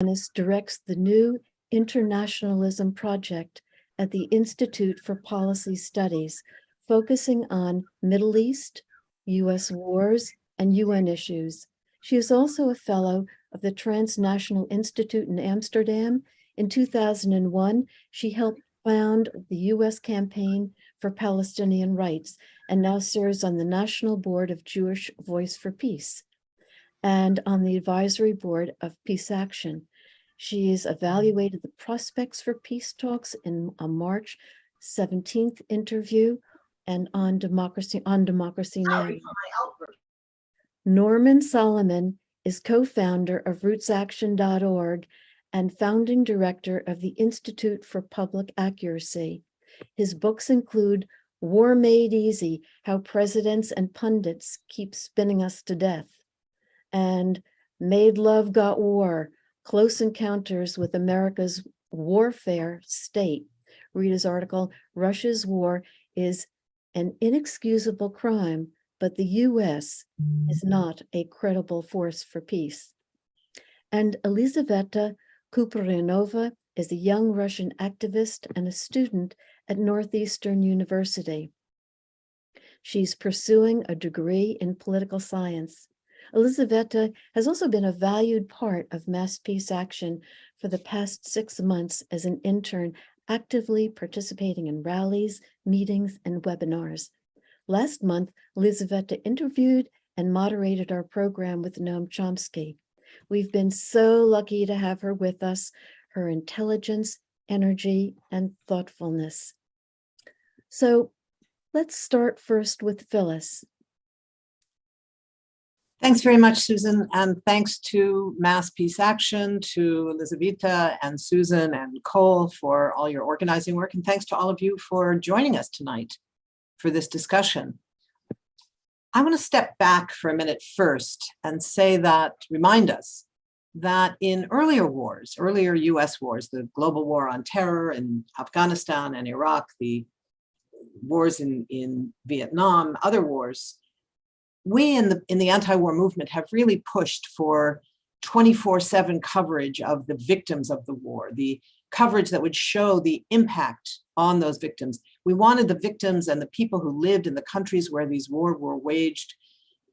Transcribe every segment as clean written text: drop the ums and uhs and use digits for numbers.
Bennis directs the new Internationalism Project at the Institute for Policy Studies, focusing on Middle East, U.S. wars, and UN issues. She is also a fellow of the Transnational Institute in Amsterdam. In 2001, she helped found the U.S. Campaign for Palestinian Rights and now serves on the National Board of Jewish Voice for Peace and on the advisory board of Peace Action. She has evaluated the prospects for peace talks in a March 17th interview and on Democracy Now! Norman Solomon is co-founder of rootsaction.org and founding director of the Institute for Public Accuracy. His books include War Made Easy, How Presidents and Pundits Keep Spinning Us to Death, and Made Love Got War, Close Encounters with America's Warfare State. Read his article, Russia's War is an Inexcusable Crime, but the US is not a credible force for peace. And Elizaveta Kuprianova is a young Russian activist and a student at Northeastern University. She's pursuing a degree in political science. Elizaveta has also been a valued part of Mass Peace Action for the past 6 months as an intern, actively participating in rallies, meetings, and webinars. Last month, Elizaveta interviewed and moderated our program with Noam Chomsky. We've been so lucky to have her with us, her intelligence, energy, and thoughtfulness. So let's start first with Phyllis. Thanks very much, Susan, and thanks to Mass Peace Action, to Elizaveta and Susan and Cole for all your organizing work, and thanks to all of you for joining us tonight for this discussion. I want to step back for a minute first and remind us that in earlier wars, earlier US wars, the global war on terror in Afghanistan and Iraq, the wars in Vietnam, other wars, we in the anti-war movement have really pushed for 24/7 coverage of the victims of the war, the coverage that would show the impact on those victims. We wanted the victims and the people who lived in the countries where these wars were waged,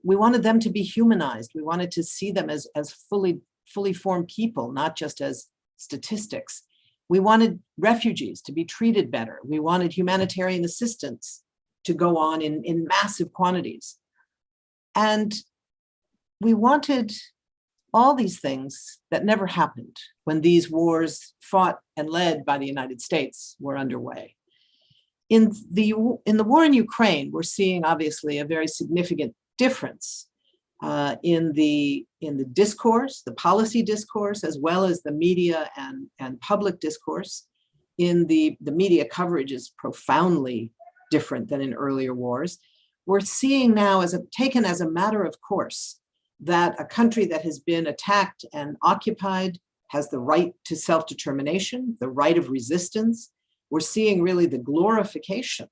we wanted them to be humanized. We wanted to see them as fully formed people, not just as statistics. We wanted refugees to be treated better. We wanted humanitarian assistance to go on in massive quantities. And we wanted all these things that never happened when these wars fought and led by the United States were underway. In the war in Ukraine, we're seeing obviously a very significant difference in the discourse, the policy discourse, as well as the media and public discourse. In the media coverage is profoundly different than in earlier wars. We're seeing now taken as a matter of course that a country that has been attacked and occupied has the right to self-determination, the right of resistance. We're seeing really the glorification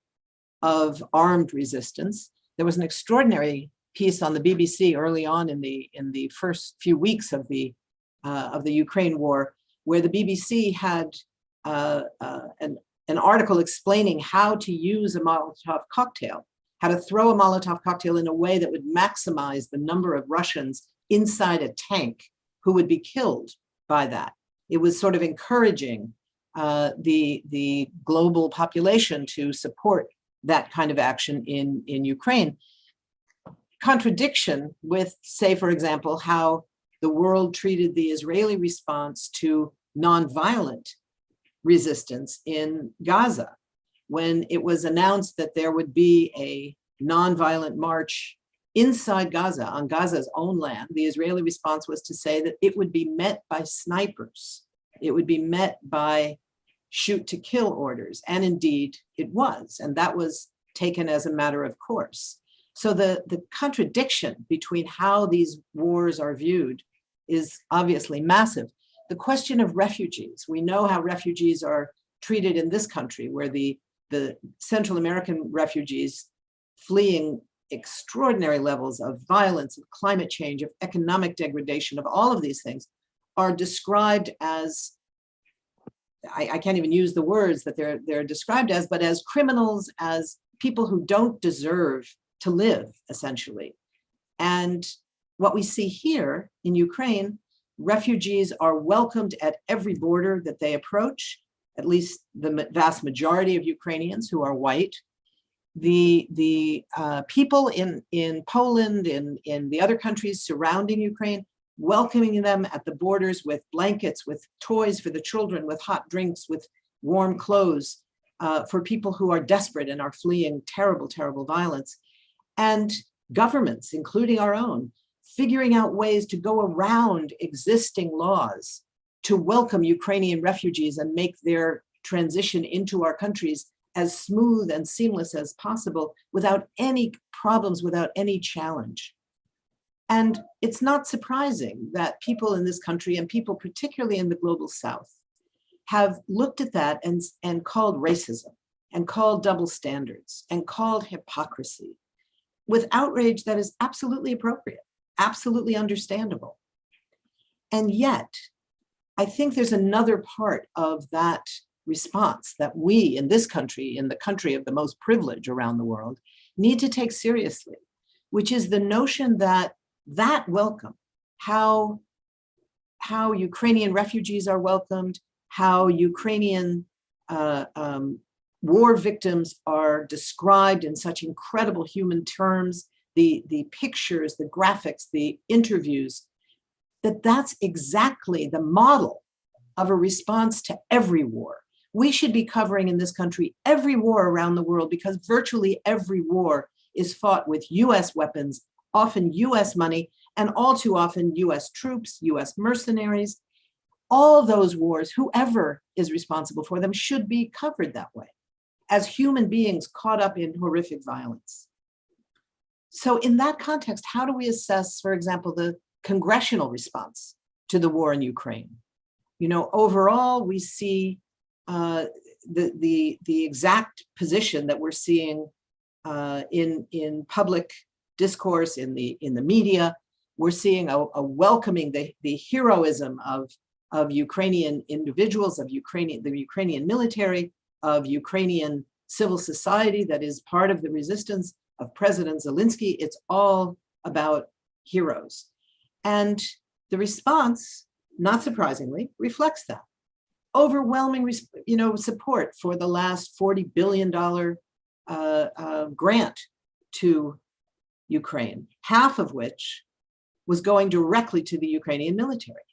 of armed resistance. There was an extraordinary piece on the BBC early on in the first few weeks of the Ukraine war, where the BBC had an article explaining how to use a Molotov cocktail, how to throw a Molotov cocktail in a way that would maximize the number of Russians inside a tank who would be killed by that. It was sort of encouraging the global population to support that kind of action in Ukraine. Contradiction with, say, for example, how the world treated the Israeli response to nonviolent resistance in Gaza. When it was announced that there would be a nonviolent march inside Gaza, on Gaza's own land, the Israeli response was to say that it would be met by snipers. It would be met by shoot to kill orders. And indeed it was, and that was taken as a matter of course. So the contradiction between how these wars are viewed is obviously massive. The question of refugees, we know how refugees are treated in this country, where the Central American refugees fleeing extraordinary levels of violence, of climate change, of economic degradation, of all of these things, are described as, I can't even use the words that they're described as, but as criminals, as people who don't deserve to live, essentially. And what we see here in Ukraine, refugees are welcomed at every border that they approach, at least the vast majority of Ukrainians who are white. The people in Poland, in the other countries surrounding Ukraine, welcoming them at the borders with blankets, with toys for the children, with hot drinks, with warm clothes, for people who are desperate and are fleeing terrible, terrible violence. And governments, including our own, figuring out ways to go around existing laws to welcome Ukrainian refugees and make their transition into our countries as smooth and seamless as possible, without any problems, without any challenge. And it's not surprising that people in this country, and people particularly in the global South, have looked at that and called racism, and called double standards, and called hypocrisy, with outrage that is absolutely appropriate, absolutely understandable. And yet, I think there's another part of that response that we in this country, in the country of the most privilege around the world, need to take seriously, which is the notion that welcome, how Ukrainian refugees are welcomed, how Ukrainian war victims are described in such incredible human terms, the pictures, the graphics, the interviews, that's exactly the model of a response to every war. We should be covering in this country every war around the world, because virtually every war is fought with US weapons, often US money, and all too often US troops, US mercenaries. All those wars, whoever is responsible for them, should be covered that way, as human beings caught up in horrific violence. So in that context, how do we assess, for example, the congressional response to the war in Ukraine? You know, overall, we see the exact position that we're seeing in public discourse, in the media. We're seeing a welcoming, the heroism of Ukrainian individuals, of the Ukrainian military, of Ukrainian civil society that is part of the resistance, of President Zelensky. It's all about heroes. And the response, not surprisingly, reflects that. Overwhelming support for the last $40 billion grant to Ukraine, half of which was going directly to the Ukrainian military.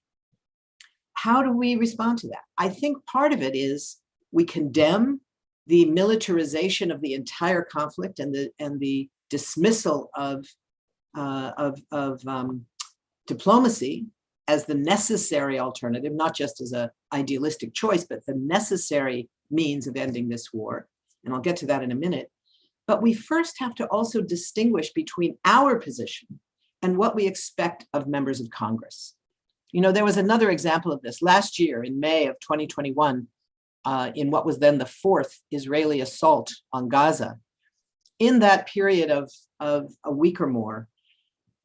How do we respond to that? I think part of it is we condemn the militarization of the entire conflict and the dismissal of diplomacy as the necessary alternative, not just as an idealistic choice, but the necessary means of ending this war. And I'll get to that in a minute. But we first have to also distinguish between our position and what we expect of members of Congress. You know, there was another example of this last year in May of 2021, in what was then the fourth Israeli assault on Gaza. In that period of a week or more,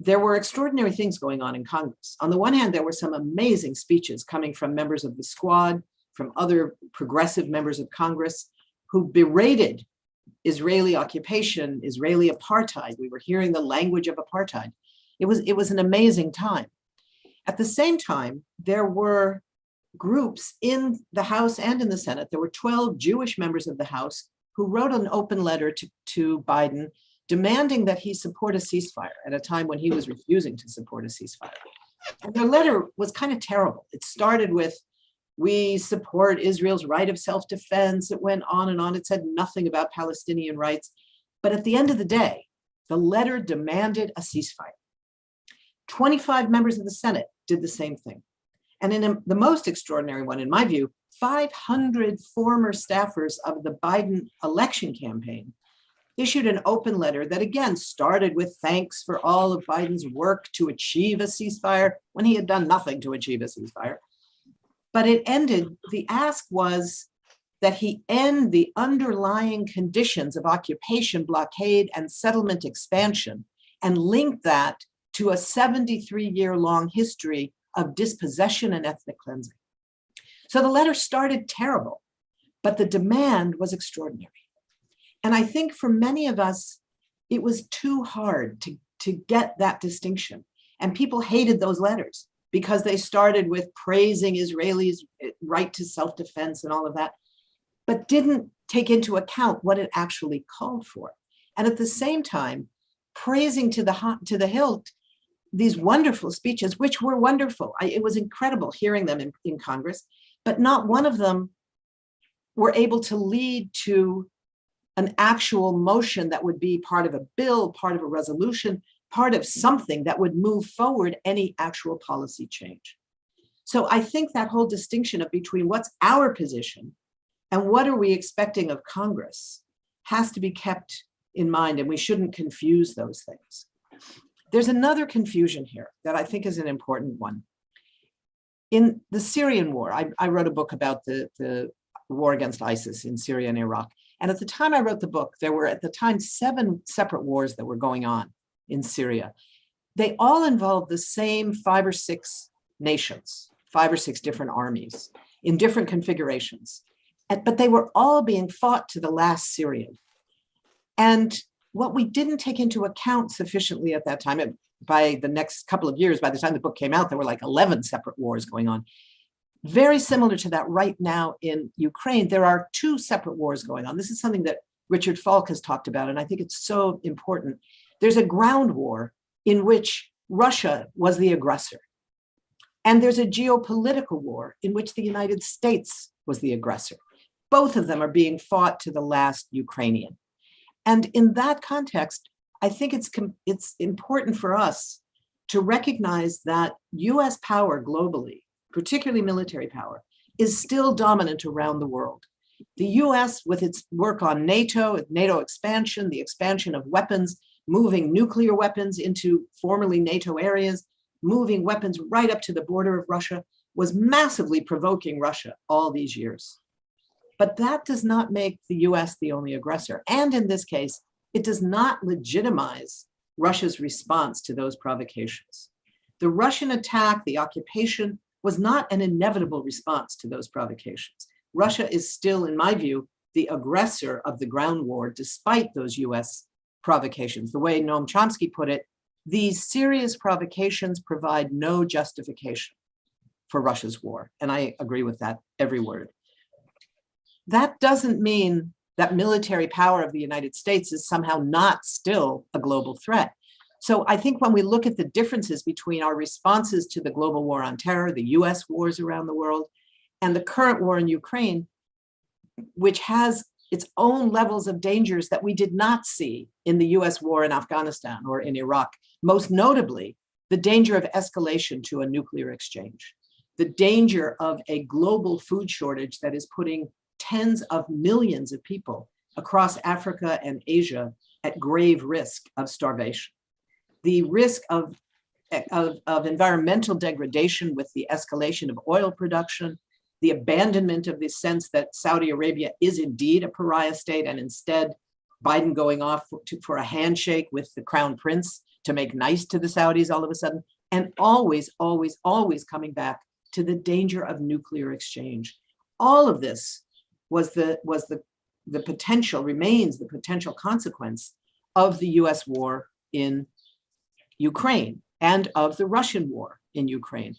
there were extraordinary things going on in Congress. On the one hand, there were some amazing speeches coming from members of the Squad, from other progressive members of Congress, who berated Israeli occupation, Israeli apartheid. We were hearing the language of apartheid. It was an amazing time. At the same time, there were groups in the House and in the Senate. There were 12 Jewish members of the House who wrote an open letter to Biden demanding that he support a ceasefire at a time when he was refusing to support a ceasefire. And their letter was kind of terrible. It started with, "We support Israel's right of self-defense." It went on and on. It said nothing about Palestinian rights. But at the end of the day, the letter demanded a ceasefire. 25 members of the Senate did the same thing. And in the most extraordinary one, in my view, 500 former staffers of the Biden election campaign issued an open letter that again started with thanks for all of Biden's work to achieve a ceasefire when he had done nothing to achieve a ceasefire. But it ended, the ask was that he end the underlying conditions of occupation, blockade, and settlement expansion, and link that to a 73-year-long history of dispossession and ethnic cleansing. So the letter started terrible, but the demand was extraordinary. And I think for many of us, it was too hard to get that distinction. And people hated those letters because they started with praising Israelis' right to self-defense and all of that, but didn't take into account what it actually called for. And at the same time, praising to the hilt these wonderful speeches, which were wonderful. It was incredible hearing them in Congress, but not one of them were able to lead to an actual motion that would be part of a bill, part of a resolution, part of something that would move forward any actual policy change. So I think that whole distinction of between what's our position and what are we expecting of Congress has to be kept in mind, and we shouldn't confuse those things. There's another confusion here that I think is an important one. In the Syrian war, I wrote a book about the war against ISIS in Syria and Iraq. And at the time I wrote the book, there were at the time 7 separate wars that were going on in Syria. They all involved the same 5 or 6 nations, 5 or 6 different armies in different configurations. But they were all being fought to the last Syrian. And what we didn't take into account sufficiently at that time, by the next couple of years, by the time the book came out, there were like 11 separate wars going on. Very similar to that right now in Ukraine, there are 2 separate wars going on. This is something that Richard Falk has talked about, and I think it's so important. There's a ground war in which Russia was the aggressor. And there's a geopolitical war in which the United States was the aggressor. Both of them are being fought to the last Ukrainian. And in that context, I think it's important for us to recognize that US power globally, particularly military power, is still dominant around the world. The US, with its work on NATO expansion, the expansion of weapons, moving nuclear weapons into formerly NATO areas, moving weapons right up to the border of Russia, was massively provoking Russia all these years. But that does not make the US the only aggressor. And in this case, it does not legitimize Russia's response to those provocations. The Russian attack, the occupation, was not an inevitable response to those provocations. Russia is still, in my view, the aggressor of the ground war, despite those US provocations. The way Noam Chomsky put it, these serious provocations provide no justification for Russia's war. And I agree with that, every word. That doesn't mean that military power of the United States is somehow not still a global threat. So I think when we look at the differences between our responses to the global war on terror, the US wars around the world, and the current war in Ukraine, which has its own levels of dangers that we did not see in the US war in Afghanistan or in Iraq, most notably, the danger of escalation to a nuclear exchange, the danger of a global food shortage that is putting tens of millions of people across Africa and Asia at grave risk of starvation. The risk of environmental degradation with the escalation of oil production, the abandonment of the sense that Saudi Arabia is indeed a pariah state, and instead Biden going off for a handshake with the crown prince to make nice to the Saudis all of a sudden, and always, always, always coming back to the danger of nuclear exchange. All of this was the potential, remains the potential consequence of the US war in Ukraine and of the Russian war in Ukraine.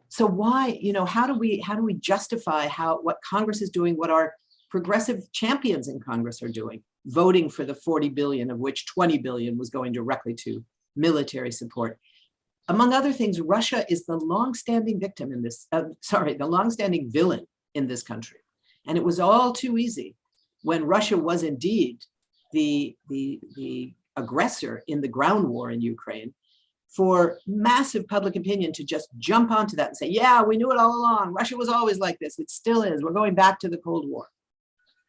So why, how do we justify what Congress is doing, what our progressive champions in Congress are doing, voting for the 40 billion, of which 20 billion was going directly to military support? Among other things, Russia is the longstanding victim in this, the longstanding villain in this country. And it was all too easy when Russia was indeed the aggressor in the ground war in Ukraine for massive public opinion to just jump onto that and say, yeah, we knew it all along. Russia was always like this. It still is. We're going back to the Cold War,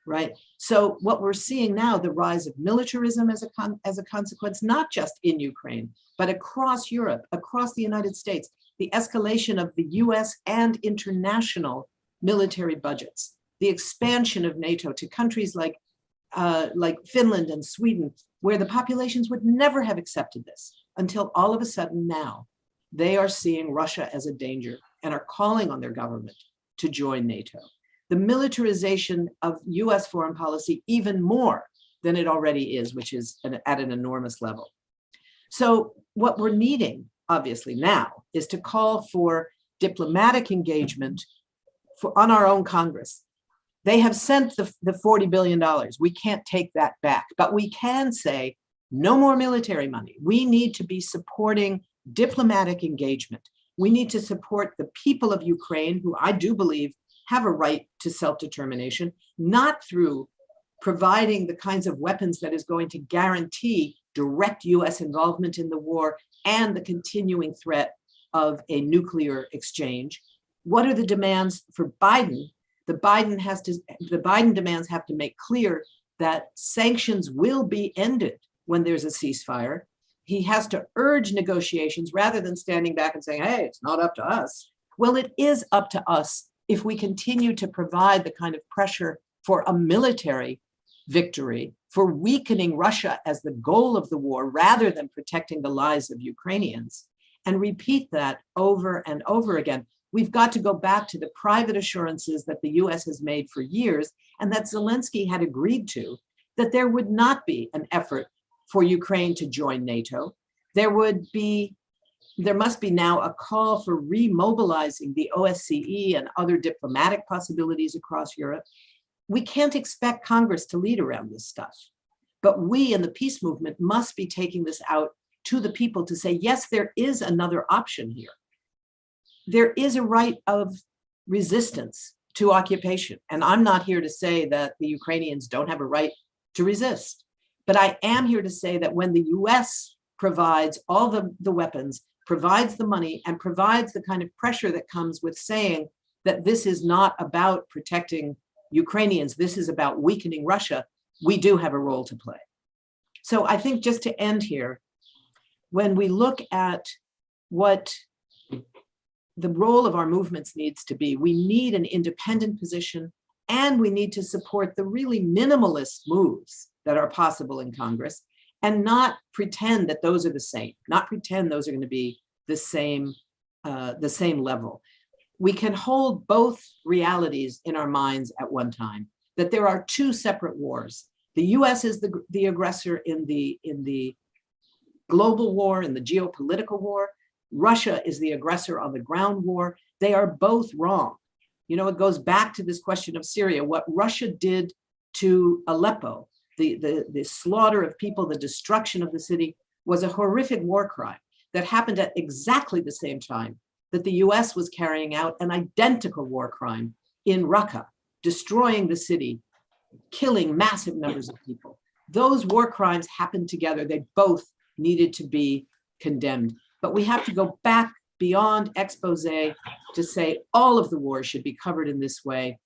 right? So what we're seeing now, the rise of militarism as a consequence, not just in Ukraine, but across Europe, across the United States, the escalation of the US and international military budgets, the expansion of NATO to countries like Finland and Sweden, where the populations would never have accepted this until all of a sudden now they are seeing Russia as a danger and are calling on their government to join NATO. The militarization of US foreign policy even more than it already is, which is at an enormous level. So what we're needing, obviously now, is to call for diplomatic engagement on our own Congress. They have sent the $40 billion. We can't take that back, but we can say no more military money. We need to be supporting diplomatic engagement. We need to support the people of Ukraine, who I do believe have a right to self-determination, not through providing the kinds of weapons that is going to guarantee direct US involvement in the war and the continuing threat of a nuclear exchange. What are the demands for Biden? The Biden demands have to make clear that sanctions will be ended when there's a ceasefire. He has to urge negotiations rather than standing back and saying, hey, it's not up to us. Well, it is up to us if we continue to provide the kind of pressure for a military victory, for weakening Russia as the goal of the war rather than protecting the lives of Ukrainians, and repeat that over and over again. We've got to go back to the private assurances that the US has made for years and that Zelensky had agreed to, that there would not be an effort for Ukraine to join NATO. There must be now a call for remobilizing the OSCE and other diplomatic possibilities across Europe. We can't expect Congress to lead around this stuff, but we in the peace movement must be taking this out to the people to say, yes, there is another option here. There is a right of resistance to occupation. And I'm not here to say that the Ukrainians don't have a right to resist, but I am here to say that when the US provides all the weapons, provides the money, and provides the kind of pressure that comes with saying that this is not about protecting Ukrainians, this is about weakening Russia, we do have a role to play. So I think just to end here, when we look at what the role of our movements needs to be, we need an independent position, and we need to support the really minimalist moves that are possible in Congress, and not pretend that those are the same, not pretend those are going to be the same level. We can hold both realities in our minds at one time, that there are two separate wars. The US is the aggressor in the global war, in the geopolitical war. Russia is the aggressor on the ground war. They are both wrong. You know, it goes back to this question of Syria. What Russia did to Aleppo, the slaughter of people, the destruction of the city, was a horrific war crime that happened at exactly the same time that the US was carrying out an identical war crime in Raqqa, destroying the city, killing massive numbers of people. Those war crimes happened together. They both needed to be condemned. But we have to go back beyond expose to say all of the wars should be covered in this way.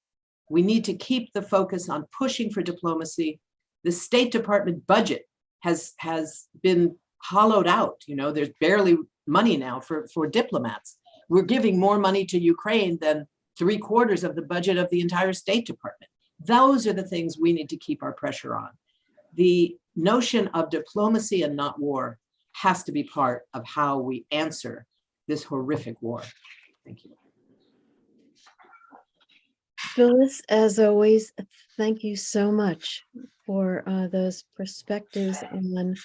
We need to keep the focus on pushing for diplomacy. The State Department budget has been hollowed out. You know, there's barely money now for diplomats. We're giving more money to Ukraine than 3/4 of the budget of the entire State Department. Those are the things we need to keep our pressure on. The notion of diplomacy and not war has to be part of how we answer this horrific war. Thank you. Phyllis, as always, thank you so much for those perspectives on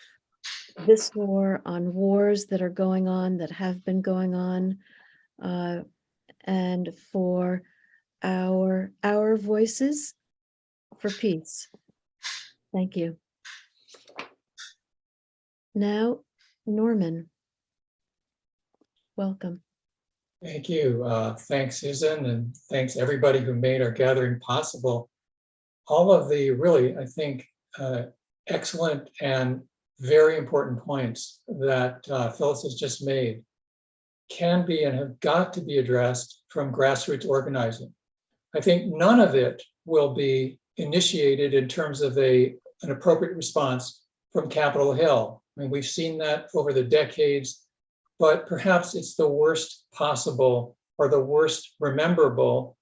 this war, on wars that are going on, that have been going on, and for our voices for peace. Thank you. Now, Norman, welcome. Thank you. Thanks, Susan, and thanks everybody who made our gathering possible. All of the really, I think, excellent and very important points that Phyllis has just made can be and have got to be addressed from grassroots organizing. I think none of it will be initiated in terms of an appropriate response from Capitol Hill. I mean, we've seen that over the decades, but perhaps it's the worst possible or the worst rememberable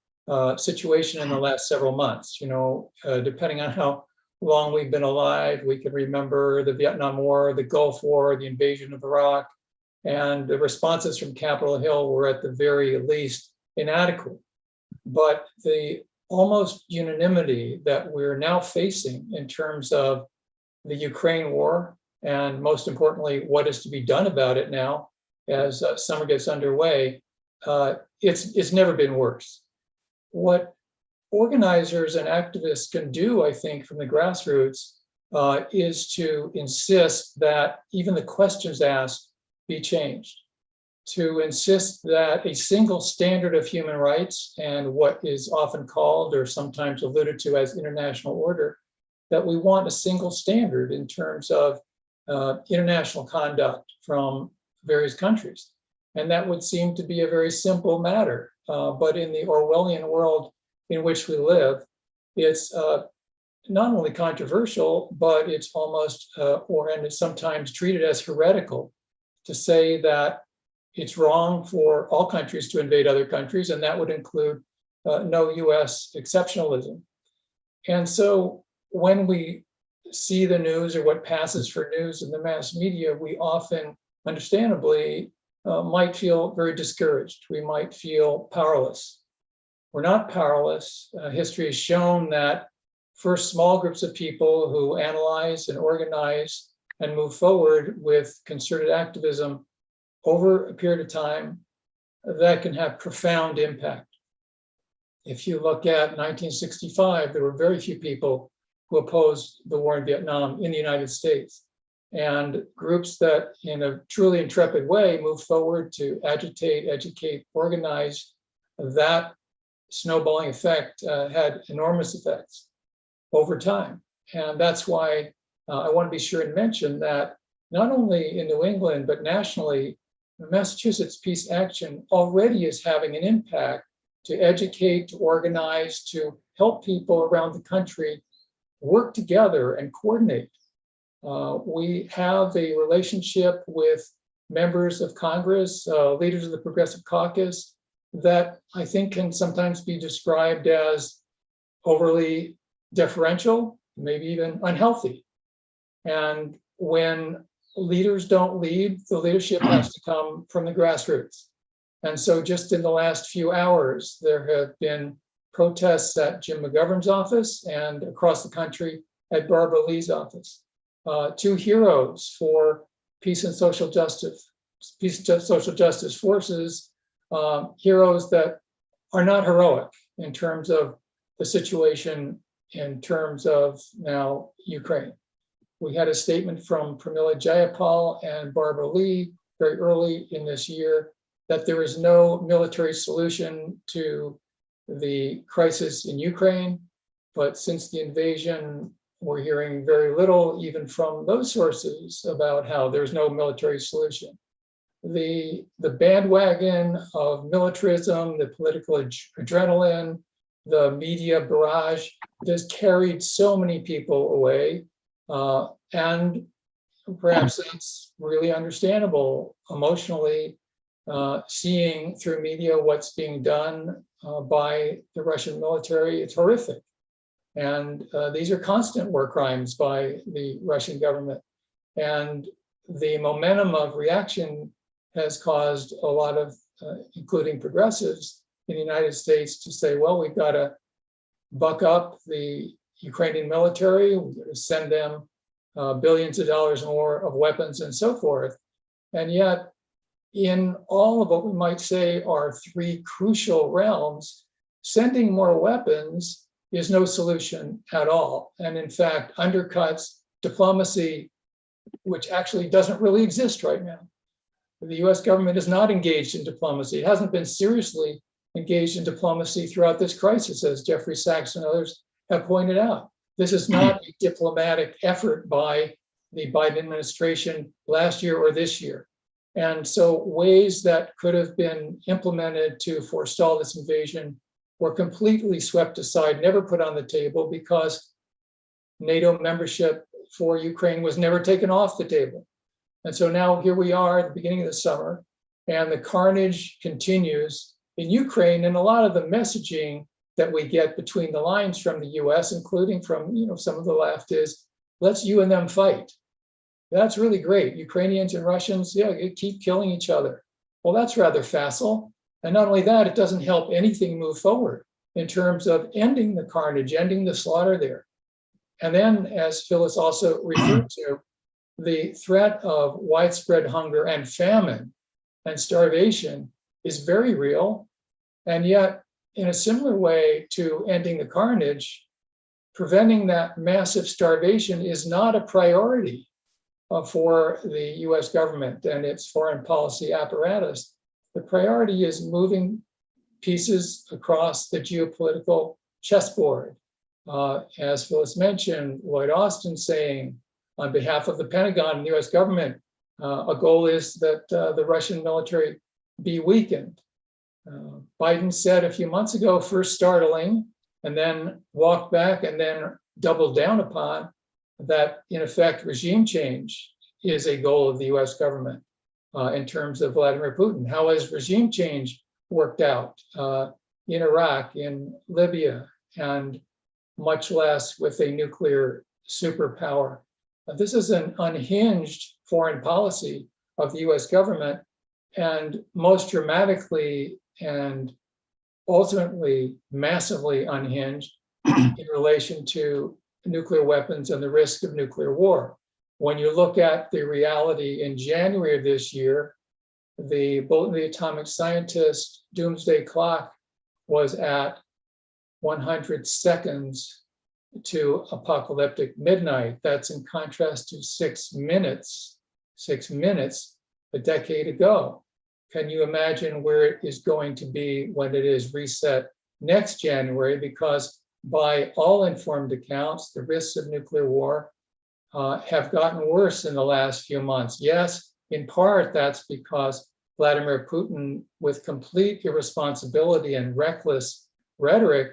situation in the last several months. You know, depending on how long we've been alive, we can remember the Vietnam War, the Gulf War, the invasion of Iraq, and the responses from Capitol Hill were at the very least inadequate. But the almost unanimity that we're now facing in terms of the Ukraine war, and most importantly, what is to be done about it now as summer gets underway, it's never been worse. What organizers and activists can do, I think, from the grassroots, is to insist that even the questions asked be changed, to insist that a single standard of human rights and what is often called or sometimes alluded to as international order, that we want a single standard in terms of international conduct from various countries. And that would seem to be a very simple matter. But in the Orwellian world in which we live, it's not only controversial, but it's almost, and it's sometimes treated as heretical to say that it's wrong for all countries to invade other countries, and that would include no US exceptionalism. And so when we see the news or what passes for news in the mass media, we often, understandably, might feel very discouraged. We might feel powerless. We're not powerless. History has shown that first small groups of people who analyze and organize and move forward with concerted activism over a period of time, that can have profound impact. If you look at 1965, there were very few people who opposed the war in Vietnam in the United States. And groups that, in a truly intrepid way, moved forward to agitate, educate, organize, that snowballing effect had enormous effects over time. And that's why I want to be sure and mention that not only in New England, but nationally, Massachusetts Peace Action already is having an impact to educate, to organize, to help people around the country work together and coordinate. We have a relationship with members of Congress, leaders of the Progressive Caucus, that I think can sometimes be described as overly deferential, maybe even unhealthy. And when leaders don't lead, the leadership has to come from the grassroots. And so just in the last few hours, there have been protests at Jim McGovern's office and across the country at Barbara Lee's office. Two heroes for peace and social justice forces, heroes that are not heroic in terms of the situation, in terms of now Ukraine. We had a statement from Pramila Jayapal and Barbara Lee very early in this year that there is no military solution to the crisis in Ukraine. But since the invasion, we're hearing very little, even from those sources, about how there's no military solution. The bandwagon of militarism, the political adrenaline, the media barrage has carried so many people away. And perhaps it's really understandable emotionally, seeing through media what's being done by the Russian military. It's horrific. And these are constant war crimes by the Russian government. And the momentum of reaction has caused a lot of, including progressives in the United States, to say, well, we've got to buck up the Ukrainian military, we've got to send them billions of dollars more of weapons and so forth. And yet, in all of what we might say are three crucial realms, sending more weapons is no solution at all. And in fact, undercuts diplomacy, which actually doesn't really exist right now. The US government is not engaged in diplomacy. It hasn't been seriously engaged in diplomacy throughout this crisis, as Jeffrey Sachs and others have pointed out. This is not a diplomatic effort by the Biden administration last year or this year. And so ways that could have been implemented to forestall this invasion were completely swept aside, never put on the table, because NATO membership for Ukraine was never taken off the table. And so now here we are at the beginning of the summer, and the carnage continues in Ukraine. And a lot of the messaging that we get between the lines from the US, including from some of the left, is let's you and them fight. That's really great. Ukrainians and Russians, yeah, you keep killing each other. Well, that's rather facile. And not only that, it doesn't help anything move forward in terms of ending the carnage, ending the slaughter there. And then, as Phyllis also referred to, the threat of widespread hunger and famine and starvation is very real. And yet, in a similar way to ending the carnage, preventing that massive starvation is not a priority for the US government and its foreign policy apparatus. The priority is moving pieces across the geopolitical chessboard. As Phyllis mentioned, Lloyd Austin saying on behalf of the Pentagon and the US government, a goal is that the Russian military be weakened. Biden said a few months ago, first startling, and then walked back and then doubled down upon that, in effect, regime change is a goal of the US government in terms of Vladimir Putin. How has regime change worked out in Iraq, in Libya, and much less with a nuclear superpower? This is an unhinged foreign policy of the US government, and most dramatically and ultimately massively unhinged in relation to nuclear weapons and the risk of nuclear war. When you look at the reality in January of this year, the Bulletin of the Atomic Scientist doomsday clock was at 100 seconds to apocalyptic midnight. That's in contrast to 6 minutes a decade ago. Can you imagine where it is going to be when it is reset next January? Because by all informed accounts, the risks of nuclear war have gotten worse in the last few months. Yes, in part, that's because Vladimir Putin, with complete irresponsibility and reckless rhetoric,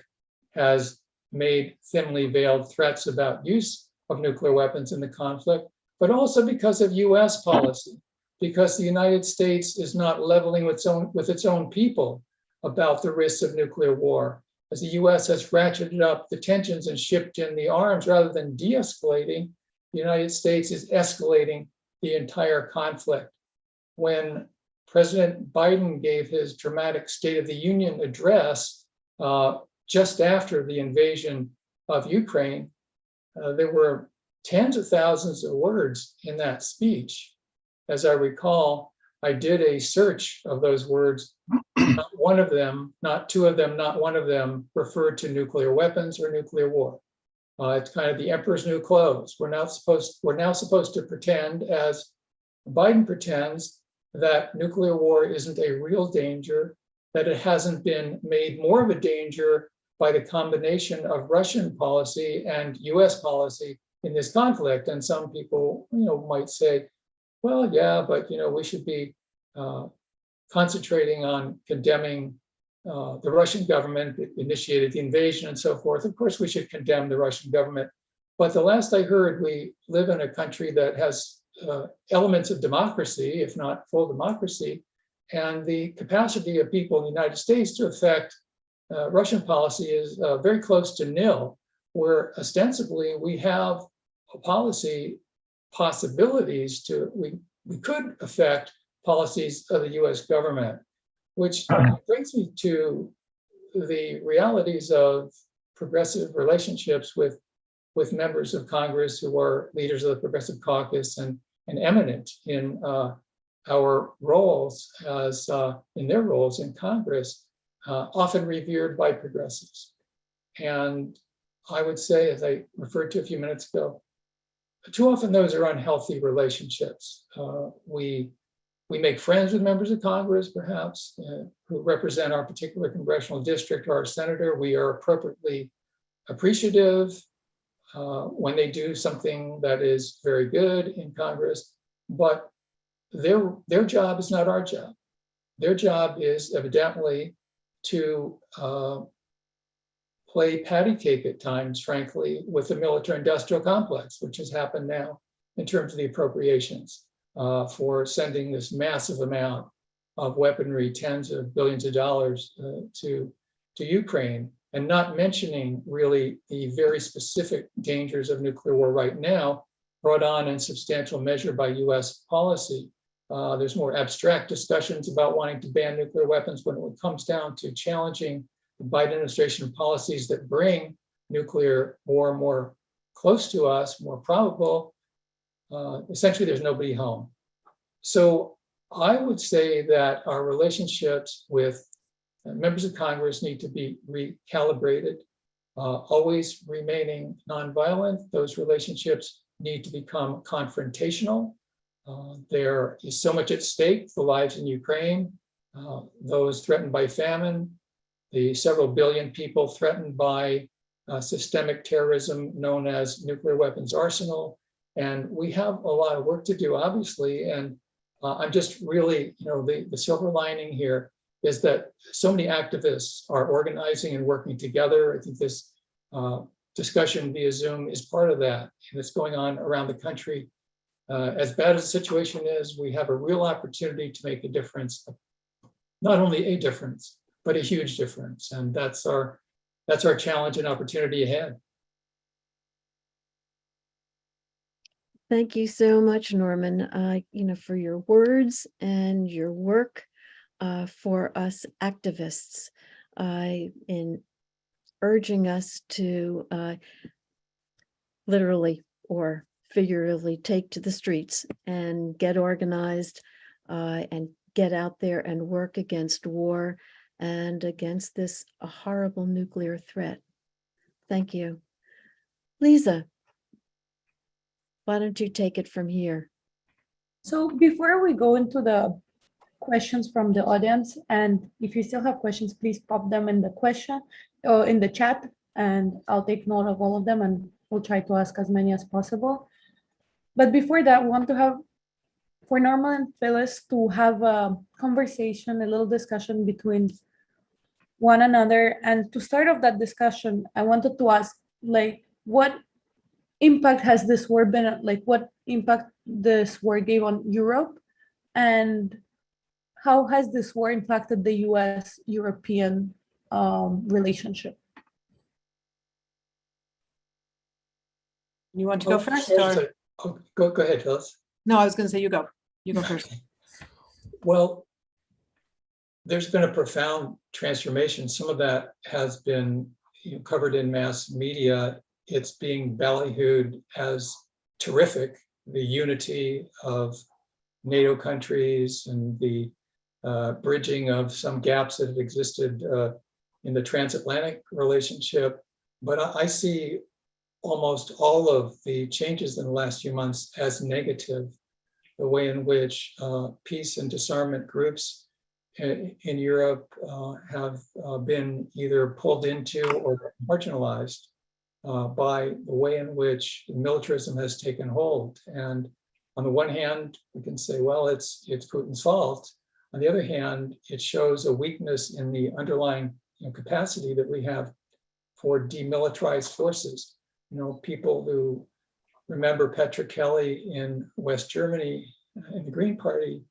has made thinly veiled threats about use of nuclear weapons in the conflict, but also because of US policy, because the United States is not leveling with its own people about the risks of nuclear war. As the US has ratcheted up the tensions and shipped in the arms rather than de-escalating, the United States is escalating the entire conflict. When President Biden gave his dramatic State of the Union address just after the invasion of Ukraine, there were tens of thousands of words in that speech. As I recall, I did a search of those words. Not one of them, not two of them, not one of them referred to nuclear weapons or nuclear war. It's kind of the emperor's new clothes. We're now supposed to pretend, as Biden pretends, that nuclear war isn't a real danger, that it hasn't been made more of a danger by the combination of Russian policy and US policy in this conflict. And some people, might say, well, yeah, but we should be concentrating on condemning the Russian government that initiated the invasion and so forth. Of course, we should condemn the Russian government. But the last I heard, we live in a country that has elements of democracy, if not full democracy, and the capacity of people in the United States to affect Russian policy is very close to nil, where ostensibly we have policy possibilities we could affect policies of the US government, which brings me to the realities of progressive relationships with members of Congress who are leaders of the Progressive Caucus and eminent in our roles in their roles in Congress, often revered by progressives. And I would say, as I referred to a few minutes ago, too often those are unhealthy relationships. We make friends with members of Congress, perhaps, who represent our particular congressional district or our senator. We are appropriately appreciative when they do something that is very good in Congress, but their job is not our job. Their job is evidently to play patty cake at times, frankly, with the military-industrial complex, which has happened now in terms of the appropriations for sending this massive amount of weaponry, tens of billions of dollars to Ukraine, and not mentioning really the very specific dangers of nuclear war right now, brought on in substantial measure by US policy. There's more abstract discussions about wanting to ban nuclear weapons. When it comes down to challenging the Biden administration policies that bring nuclear war more close to us, more probable, essentially there's nobody home. So I would say that our relationships with members of Congress need to be recalibrated, always remaining nonviolent. Those relationships need to become confrontational. There is so much at stake: the lives in Ukraine, those threatened by famine, the several billion people threatened by systemic terrorism known as nuclear weapons arsenal. And we have a lot of work to do, obviously. And I'm just really, the silver lining here is that so many activists are organizing and working together. I think this discussion via Zoom is part of that, and it's going on around the country. As bad as the situation is, we have a real opportunity to make a difference, not only a difference, but a huge difference. And that's our challenge and opportunity ahead. Thank you so much, Norman, for your words and your work for us activists in urging us to literally or figuratively take to the streets and get organized and get out there and work against war and against this horrible nuclear threat. Thank you. Lisa, why don't you take it from here? So before we go into the questions from the audience, and if you still have questions, please pop them in the question or in the chat, and I'll take note of all of them and we'll try to ask as many as possible. But before that, we want to have, for Norman and Phyllis, to have a conversation, a little discussion between one another. And to start off that discussion, I wanted to ask, what impact has this war been, what impact this war gave on Europe, and how has this war impacted the US-European relationship? You want to go first? Go ahead, Phyllis. No, I was going to say you go. You go first. Well, there's been a profound transformation. Some of that has been covered in mass media. It's being ballyhooed as terrific, the unity of NATO countries and the bridging of some gaps that have existed in the transatlantic relationship. But I see almost all of the changes in the last few months as negative. The way in which peace and disarmament groups in Europe have been either pulled into or marginalized by the way in which militarism has taken hold. And on the one hand, we can say, well, it's Putin's fault. On the other hand, it shows a weakness in the underlying capacity that we have for demilitarized forces. People who remember Petra Kelly in West Germany in the Green Party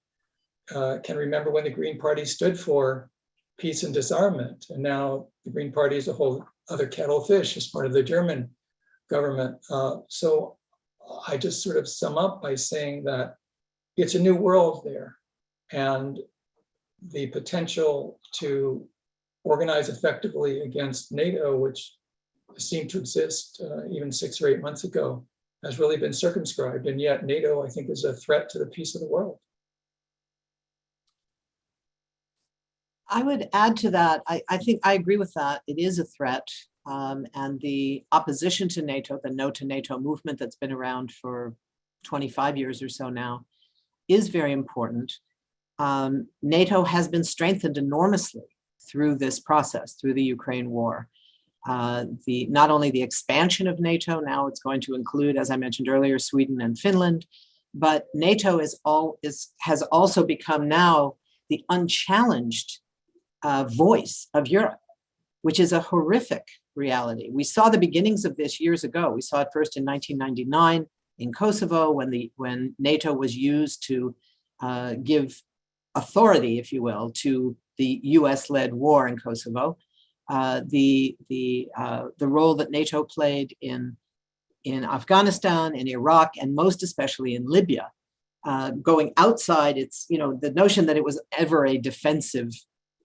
can remember when the Green Party stood for peace and disarmament. And now the Green Party is a whole other kettle of fish as part of the German government. So I just sort of sum up by saying that it's a new world there. And the potential to organize effectively against NATO, which seemed to exist even 6 or 8 months ago, has really been circumscribed. And yet NATO, I think, is a threat to the peace of the world. I would add to that. I think I agree with that. It is a threat. And the opposition to NATO, the No to NATO movement that's been around for 25 years or so now, is very important. NATO has been strengthened enormously through this process, through the Ukraine war. Not only the expansion of NATO, now it's going to include, as I mentioned earlier, Sweden and Finland, but NATO has also become now the unchallenged voice of Europe, which is a horrific reality. We saw the beginnings of this years ago. We saw it first in 1999 in Kosovo when NATO was used to give authority, if you will, to the US-led war in Kosovo. The role that NATO played in in Afghanistan, in Iraq, and most especially in Libya. Going outside, it's, the notion that it was ever a defensive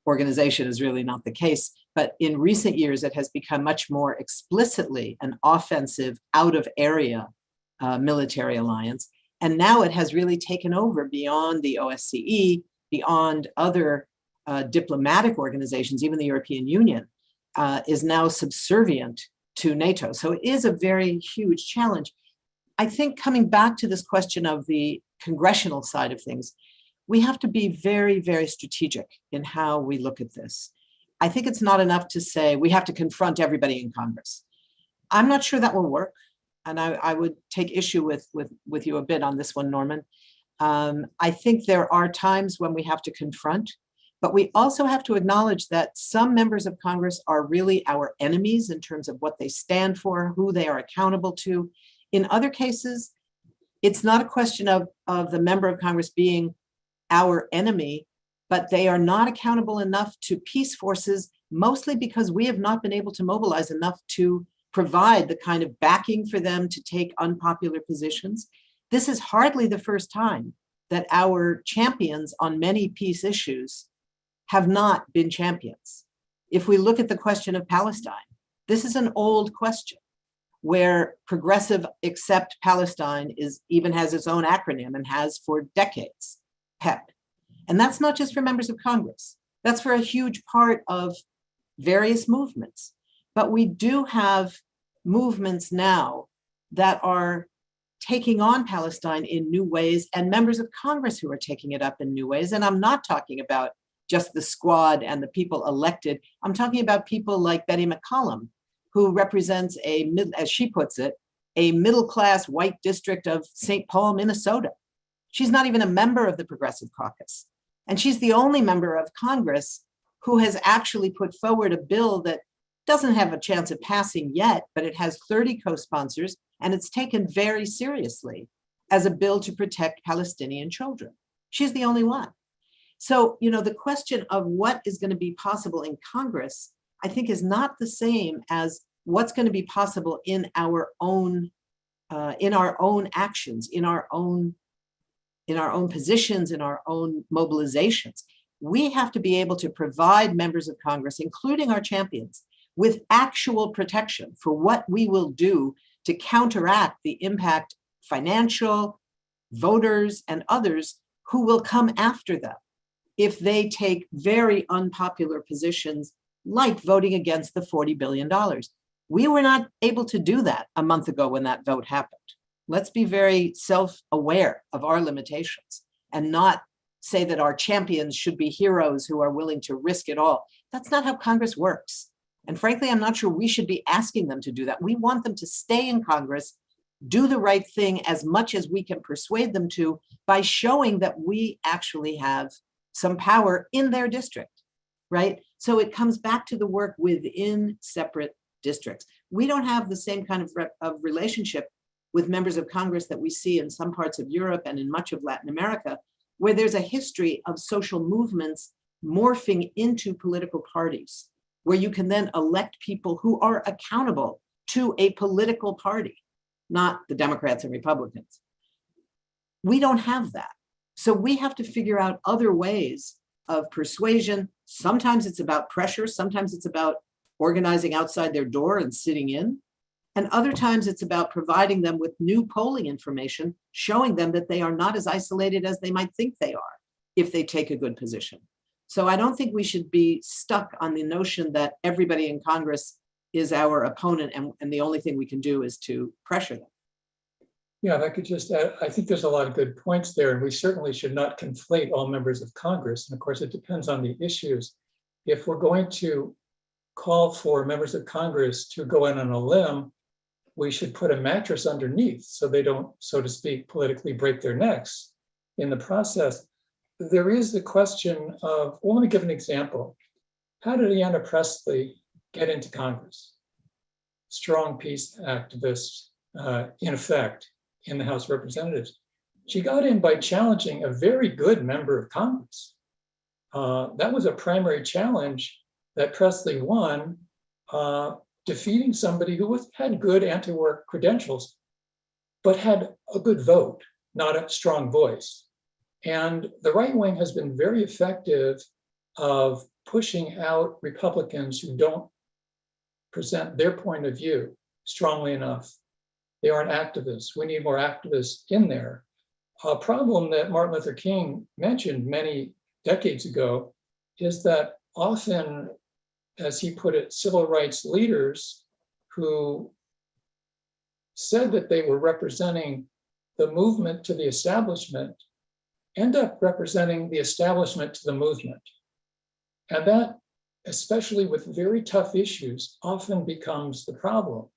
organization is really not the case. But in recent years, it has become much more explicitly an offensive, out of area military alliance. And now it has really taken over beyond the OSCE, beyond other diplomatic organizations, even the European Union is now subservient to NATO. So it is a very huge challenge. I think coming back to this question of the congressional side of things, we have to be very, very strategic in how we look at this. I think it's not enough to say we have to confront everybody in Congress. I'm not sure that will work. And I would take issue with you a bit on this one, Norman. I think there are times when we have to confront, but we also have to acknowledge that some members of Congress are really our enemies in terms of what they stand for, who they are accountable to. In other cases, it's not a question of the member of Congress being our enemy, but they are not accountable enough to peace forces, mostly because we have not been able to mobilize enough to provide the kind of backing for them to take unpopular positions. This is hardly the first time that our champions on many peace issues have not been champions. If we look at the question of Palestine, this is an old question where progressive accept Palestine even has its own acronym and has for decades, PEP. And that's not just for members of Congress. That's for a huge part of various movements. But we do have movements now that are taking on Palestine in new ways, and members of Congress who are taking it up in new ways. And I'm not talking about just the squad and the people elected. I'm talking about people like Betty McCollum, who represents as she puts it, a middle-class white district of St. Paul, Minnesota. She's not even a member of the Progressive Caucus. And she's the only member of Congress who has actually put forward a bill that doesn't have a chance of passing yet, but it has 30 co-sponsors, and it's taken very seriously as a bill to protect Palestinian children. She's the only one. So, the question of what is going to be possible in Congress, I think, is not the same as what's going to be possible in our own actions, in our own positions, in our own mobilizations. We have to be able to provide members of Congress, including our champions, with actual protection for what we will do to counteract the impact financial, voters, and others who will come after them if they take very unpopular positions like voting against the $40 billion. We were not able to do that a month ago when that vote happened. Let's be very self-aware of our limitations and not say that our champions should be heroes who are willing to risk it all. That's not how Congress works. And frankly, I'm not sure we should be asking them to do that. We want them to stay in Congress, do the right thing as much as we can persuade them to by showing that we actually have some power in their district, right? So it comes back to the work within separate districts. We don't have the same kind of relationship with members of Congress that we see in some parts of Europe and in much of Latin America, where there's a history of social movements morphing into political parties, where you can then elect people who are accountable to a political party, not the Democrats and Republicans. We don't have that. So we have to figure out other ways of persuasion. Sometimes it's about pressure. Sometimes it's about organizing outside their door and sitting in. And other times it's about providing them with new polling information, showing them that they are not as isolated as they might think they are if they take a good position. So I don't think we should be stuck on the notion that everybody in Congress is our opponent and the only thing we can do is to pressure them. Yeah, if I could just add, I think there's a lot of good points there, and we certainly should not conflate all members of Congress. And of course, it depends on the issues. If we're going to call for members of Congress to go in on a limb, we should put a mattress underneath so they don't, so to speak, politically break their necks in the process. There is the question of, well, let me give an example. How did Ayanna Pressley get into Congress? Strong peace activist, in effect, in the House of Representatives. She got in by challenging a very good member of Congress. That was a primary challenge that Pressley won defeating somebody who had good anti-war credentials, but had a good vote, not a strong voice. And the right wing has been very effective of pushing out Republicans who don't present their point of view strongly enough. They aren't activists. We need more activists in there. A problem that Martin Luther King mentioned many decades ago is that often, as he put it, civil rights leaders who said that they were representing the movement to the establishment end up representing the establishment to the movement. And that, especially with very tough issues, often becomes the problem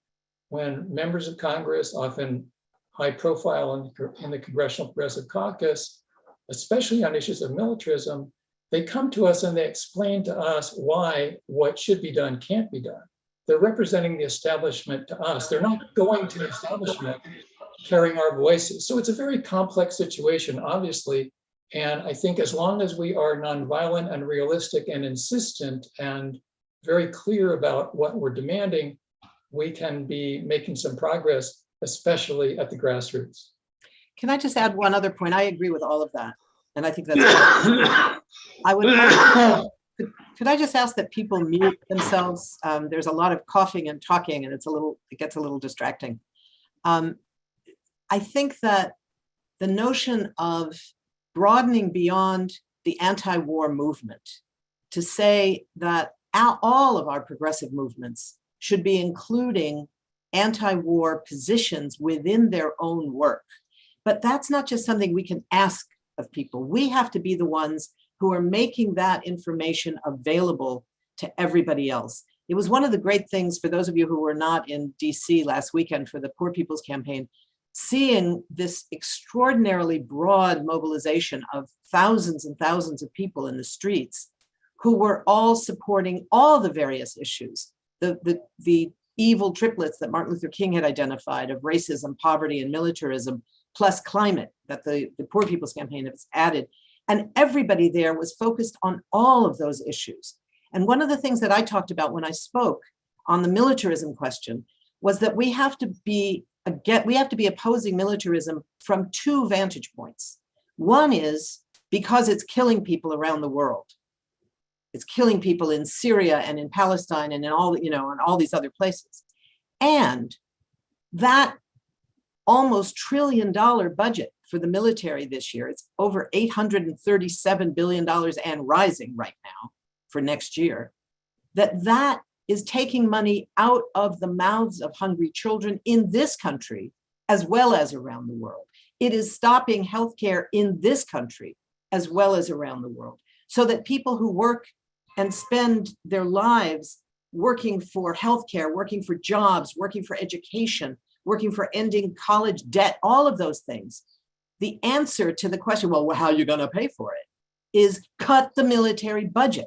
when members of Congress, often high profile in the Congressional Progressive Caucus, especially on issues of militarism, they come to us and they explain to us why what should be done can't be done. They're representing the establishment to us. They're not going to the establishment carrying our voices. So it's a very complex situation, obviously. And I think as long as we are nonviolent and realistic and insistent and very clear about what we're demanding, we can be making some progress, especially at the grassroots. Can I just add one other point? I agree with all of that. And I think that's, I would, could I just ask that people mute themselves? There's a lot of coughing and talking and it gets a little distracting. I think that the notion of broadening beyond the anti-war movement to say that all of our progressive movements should be including anti-war positions within their own work. But that's not just something we can ask of people. We have to be the ones who are making that information available to everybody else. It was one of the great things for those of you who were not in DC last weekend for the Poor People's Campaign, seeing this extraordinarily broad mobilization of thousands and thousands of people in the streets who were all supporting all the various issues, the evil triplets that Martin Luther King had identified of racism, poverty, and militarism, plus climate that the Poor People's Campaign has added. And everybody there was focused on all of those issues. And one of the things that I talked about when I spoke on the militarism question was that we have to be opposing militarism from two vantage points. One is because it's killing people around the world. It's killing people in Syria and in Palestine and in all, in all these other places. And that almost $1 trillion budget for the military this year, it's over $837 billion and rising right now for next year, that is taking money out of the mouths of hungry children in this country, as well as around the world. It is stopping healthcare in this country, as well as around the world, so that people who work and spend their lives working for healthcare, working for jobs, working for education, working for ending college debt, all of those things, the answer to the question, well, how are you going to pay for it, is cut the military budget.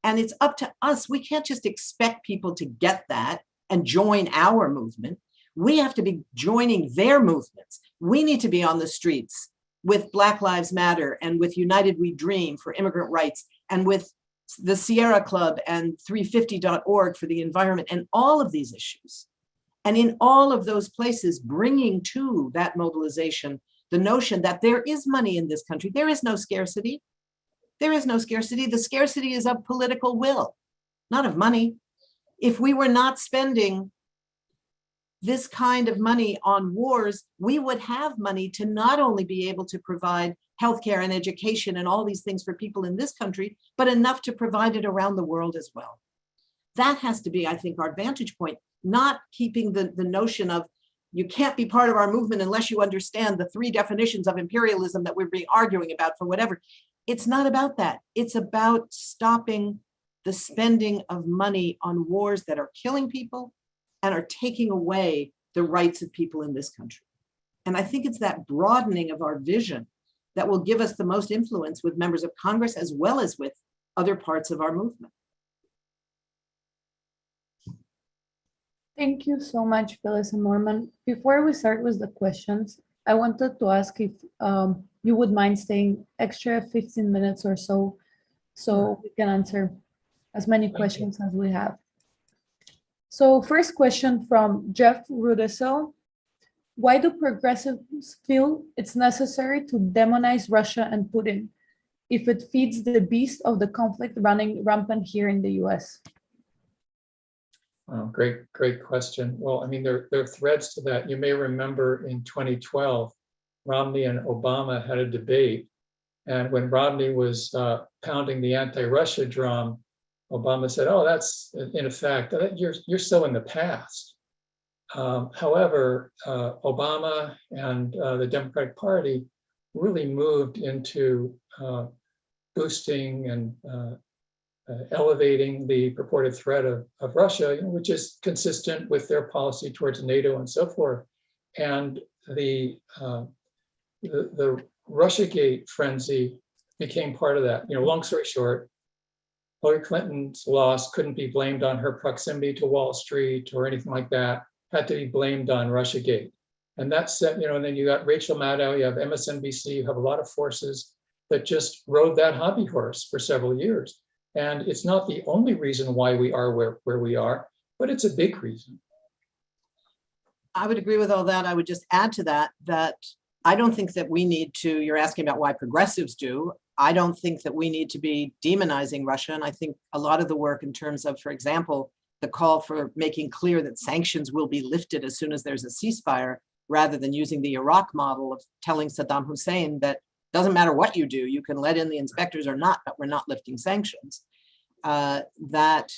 And it's up to us. We can't just expect people to get that and join our movement. We have to be joining their movements. We need to be on the streets with Black Lives Matter and with United We Dream for immigrant rights and with the Sierra Club and 350.org for the environment and all of these issues. And in all of those places, bringing to that mobilization the notion that there is money in this country. There is no scarcity. There is no scarcity. The scarcity is of political will, not of money. If we were not spending this kind of money on wars, we would have money to not only be able to provide healthcare and education and all these things for people in this country, but enough to provide it around the world as well. That has to be, I think, our vantage point, not keeping the notion of you can't be part of our movement unless you understand the 3 definitions of imperialism that we're being arguing about for whatever. It's not about that. It's about stopping the spending of money on wars that are killing people and are taking away the rights of people in this country. And I think it's that broadening of our vision that will give us the most influence with members of Congress as well as with other parts of our movement. Thank you so much, Phyllis and Norman. Before we start with the questions, I wanted to ask if you would mind staying extra 15 minutes or so we can answer as many questions as we have. So first question from Jeff Rudisell. Why do progressives feel it's necessary to demonize Russia and Putin if it feeds the beast of the conflict running rampant here in the US? Oh, great question. Well, I mean, there are threads to that. You may remember in 2012, Romney and Obama had a debate. And when Romney was pounding the anti-Russia drum, Obama said, oh, that's in effect, you're still in the past. However, Obama and the Democratic Party really moved into boosting and elevating the purported threat of Russia, which is consistent with their policy towards NATO and so forth. And the Russiagate frenzy became part of that. Long story short, Hillary Clinton's loss couldn't be blamed on her proximity to Wall Street or anything like that. Had to be blamed on Russiagate. And that's, and then you got Rachel Maddow, you have MSNBC, you have a lot of forces that just rode that hobby horse for several years. And it's not the only reason why we are where we are, but it's a big reason. I would agree with all that. I would just add to that, that I don't think that we need to, you're asking about why progressives do. I don't think that we need to be demonizing Russia. And I think a lot of the work in terms of, for example, the call for making clear that sanctions will be lifted as soon as there's a ceasefire, rather than using the Iraq model of telling Saddam Hussein that doesn't matter what you do, you can let in the inspectors or not, but we're not lifting sanctions. That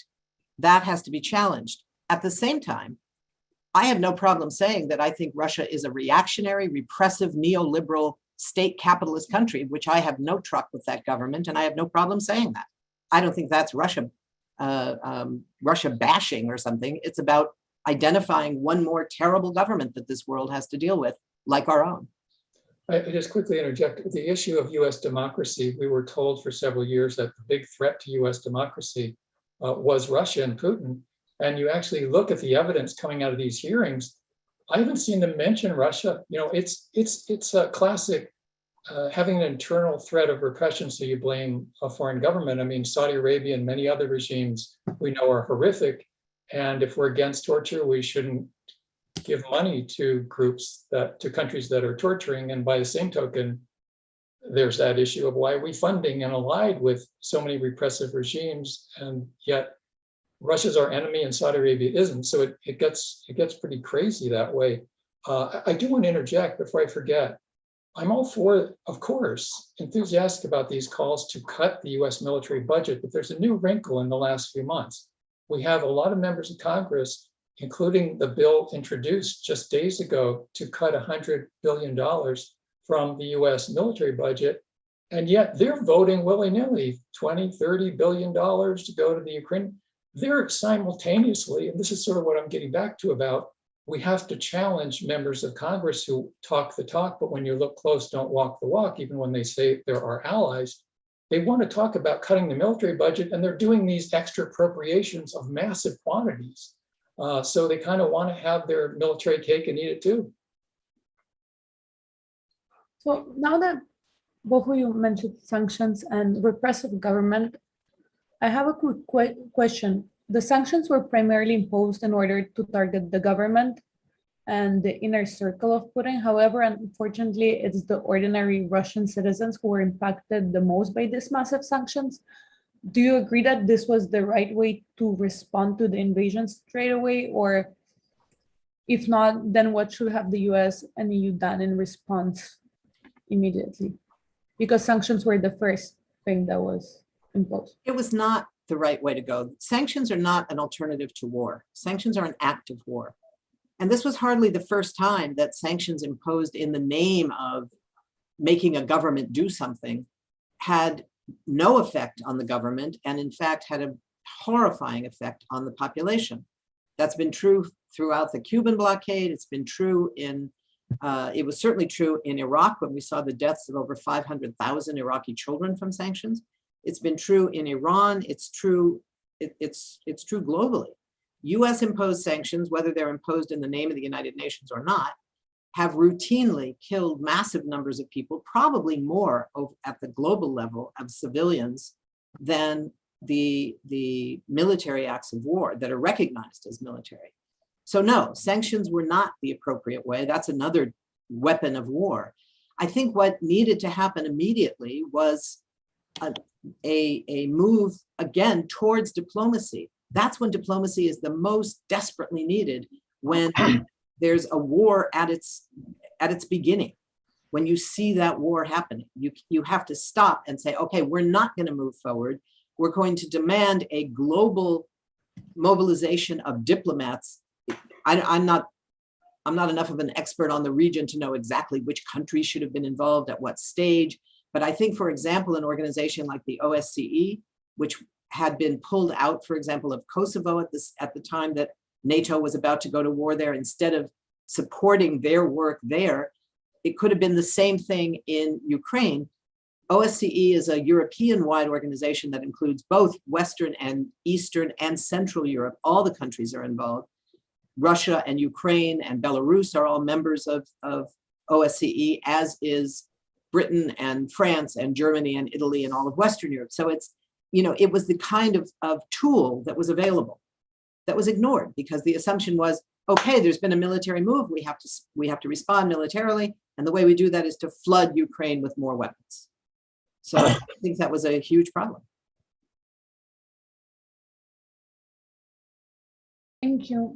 has to be challenged. At the same time, I have no problem saying that I think Russia is a reactionary, repressive, neoliberal state capitalist country, which I have no truck with that government, and I have no problem saying that. I don't think that's Russia bashing or something. It's about identifying one more terrible government that this world has to deal with, like our own. I just quickly interject. The issue of US democracy, we were told for several years that the big threat to US democracy was Russia and Putin. And you actually look at the evidence coming out of these hearings, I haven't seen them mention Russia. It's a classic having an internal threat of repression, so you blame a foreign government. I mean, Saudi Arabia and many other regimes we know are horrific. And if we're against torture, we shouldn't give money to to countries that are torturing. And by the same token, there's that issue of why are we funding and allied with so many repressive regimes, and yet Russia's our enemy and Saudi Arabia isn't. So it gets pretty crazy that way. I do want to interject before I forget. I'm all for, of course, enthusiastic about these calls to cut the US military budget, but there's a new wrinkle in the last few months. We have a lot of members of Congress, including the bill introduced just days ago to cut $100 billion from the US military budget. And yet they're voting willy-nilly, $20, $30 billion to go to the Ukraine. They're simultaneously, and this is sort of what I'm getting back to about, we have to challenge members of Congress who talk the talk, but when you look close, don't walk the walk, even when they say they're our allies. They want to talk about cutting the military budget, and they're doing these extra appropriations of massive quantities. So they kind of want to have their military cake and eat it too. So now that both of you mentioned sanctions and repressive government, I have a quick question. The sanctions were primarily imposed in order to target the government and the inner circle of Putin. However, unfortunately, it's the ordinary Russian citizens who were impacted the most by these massive sanctions. Do you agree that this was the right way to respond to the invasion straight away? Or if not, then what should have the US and EU done in response immediately? Because sanctions were the first thing that was imposed. It was not the right way to go. Sanctions are not an alternative to war. Sanctions are an act of war. And this was hardly the first time that sanctions imposed in the name of making a government do something had no effect on the government, and in fact had a horrifying effect on the population. That's been true throughout the Cuban blockade. It's been true it was certainly true in Iraq when we saw the deaths of over 500,000 Iraqi children from sanctions. It's been true in Iran. It's true globally. US imposed sanctions, whether they're imposed in the name of the United Nations or not, have routinely killed massive numbers of people, probably more at the global level of civilians than the military acts of war that are recognized as military. So no, sanctions were not the appropriate way. That's another weapon of war. I think what needed to happen immediately was a move again towards diplomacy. That's when diplomacy is the most desperately needed, when there's a war at its beginning. When you see that war happening, you have to stop and say, okay, we're not going to move forward. We're going to demand a global mobilization of diplomats. I'm not enough of an expert on the region to know exactly which countries should have been involved at what stage. But I think, for example, an organization like the OSCE, which had been pulled out, for example, of Kosovo at the time that NATO was about to go to war there, instead of supporting their work there, it could have been the same thing in Ukraine. OSCE is a European-wide organization that includes both Western and Eastern and Central Europe. All the countries are involved. Russia and Ukraine and Belarus are all members of OSCE, as is Britain and France and Germany and Italy and all of Western Europe. So it's, it was the kind of tool that was available that was ignored, because the assumption was, okay, there's been a military move, we have to respond militarily, and the way we do that is to flood Ukraine with more weapons. So I think that was a huge problem. Thank you.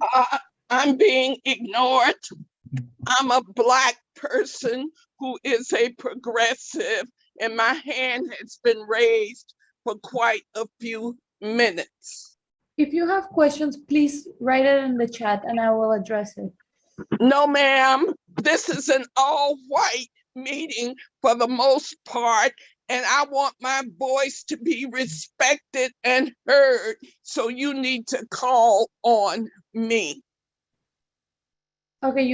I'm being ignored. I'm a Black person who is a progressive, and my hand has been raised for quite a few minutes. If you have questions, please write it in the chat and I will address it. No, ma'am, this is an all-white meeting for the most part, and I want my voice to be respected and heard, so you need to call on me. Okay,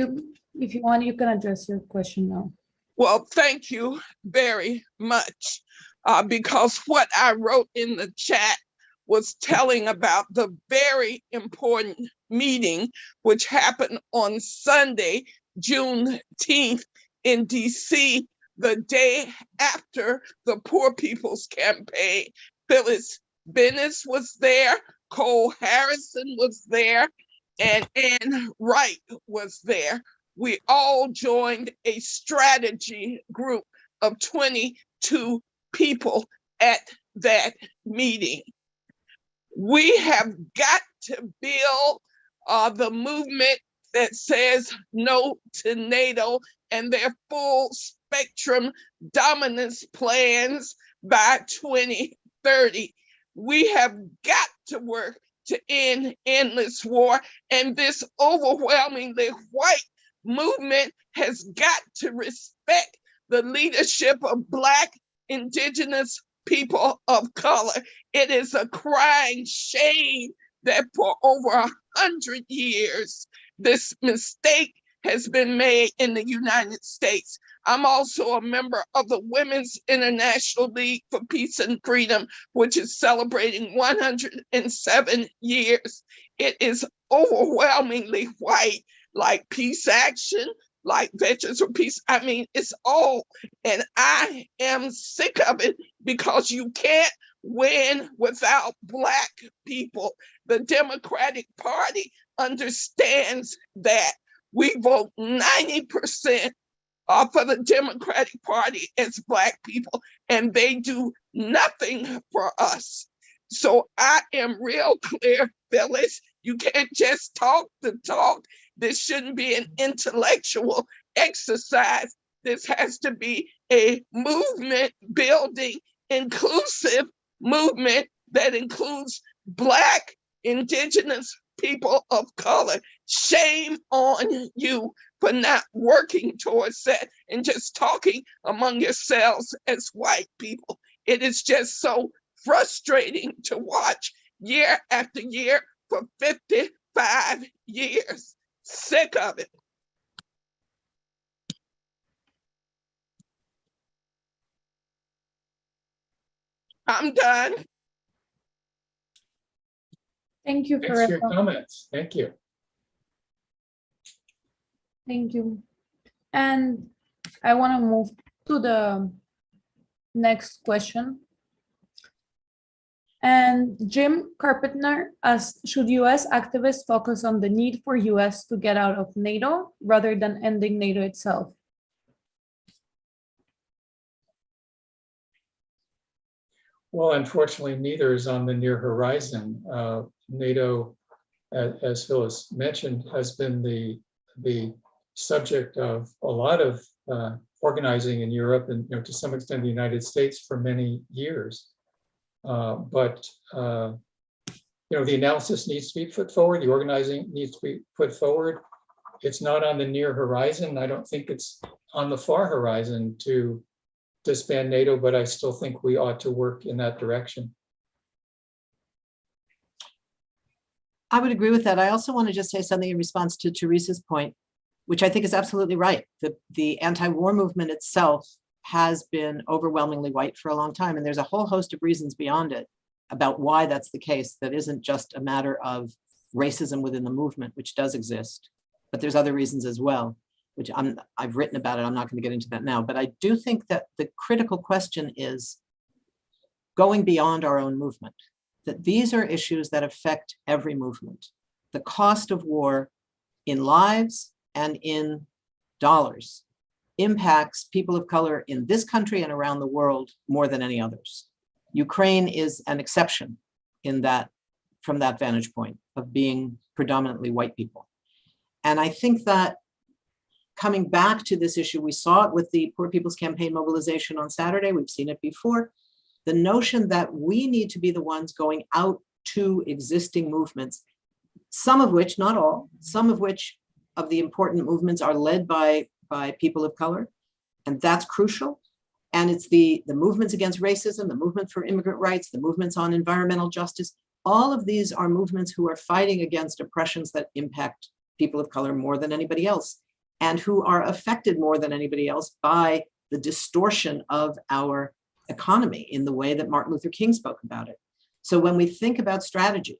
if you want, you can address your question now. Well, thank you very much, because what I wrote in the chat was telling about the very important meeting which happened on Sunday, Juneteenth in DC, the day after the Poor People's Campaign. Phyllis Bennis was there, Cole Harrison was there, and Ann Wright was there. We all joined a strategy group of 22 people at that meeting. We have got to build the movement that says no to NATO and their full spectrum dominance plans by 2030. We have got to work to end endless war, and this overwhelmingly white movement has got to respect the leadership of Black, Indigenous people of color. It is a crying shame that for over 100 years, this mistake has been made in the United States. I'm also a member of the Women's International League for Peace and Freedom, which is celebrating 107 years. It is overwhelmingly white, like Peace Action, like Veterans for Peace. I mean, it's all, and I am sick of it, because you can't win without Black people. The Democratic Party understands that. We vote 90% for the Democratic Party as Black people, and they do nothing for us. So I am real clear, Phyllis, you can't just talk the talk. This shouldn't be an intellectual exercise. This has to be a movement building, inclusive movement that includes Black, Indigenous people of color. Shame on you for not working towards that and just talking among yourselves as white people. It is just so frustrating to watch year after year for 55 years. Sick of it. I'm done. Thank you Thanks for your comments. Thank you. Thank you. And I want to move to the next question. And Jim Carpenter asked, should US activists focus on the need for US to get out of NATO rather than ending NATO itself? Well, unfortunately, neither is on the near horizon. NATO, as Phyllis mentioned, has been the subject of a lot of organizing in Europe and, to some extent, the United States for many years. But the analysis needs to be put forward. The organizing needs to be put forward. It's not on the near horizon. I don't think it's on the far horizon to disband NATO, but I still think we ought to work in that direction. I would agree with that. I also want to just say something in response to Teresa's point, which I think is absolutely right. The anti-war movement itself has been overwhelmingly white for a long time, and there's a whole host of reasons beyond it about why that's the case. That isn't just a matter of racism within the movement, which does exist, but there's other reasons as well, which I've written about it. I'm not going to get into that now, but I do think that the critical question is going beyond our own movement, that these are issues that affect every movement. The cost of war in lives and in dollars impacts people of color in this country and around the world more than any others. Ukraine is an exception in that, from that vantage point of being predominantly white people. And I think that coming back to this issue, we saw it with the Poor People's Campaign mobilization on Saturday. We've seen it before. The notion that we need to be the ones going out to existing movements, some of which, not all, some of which of the important movements are led by people of color, and that's crucial. And it's the movements against racism, the movement for immigrant rights, the movements on environmental justice. All of these are movements who are fighting against oppressions that impact people of color more than anybody else, and who are affected more than anybody else by the distortion of our economy in the way that Martin Luther King spoke about it. So when we think about strategy,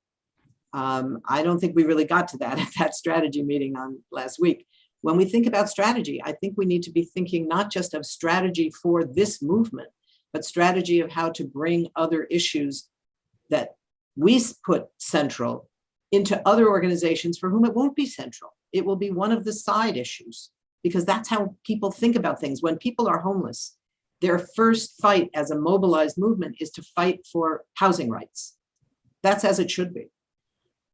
I don't think we really got to that at that strategy meeting on last week. When we think about strategy, I think we need to be thinking not just of strategy for this movement, but strategy of how to bring other issues that we put central into other organizations for whom it won't be central. It will be one of the side issues, because that's how people think about things. When people are homeless, their first fight as a mobilized movement is to fight for housing rights. That's as it should be.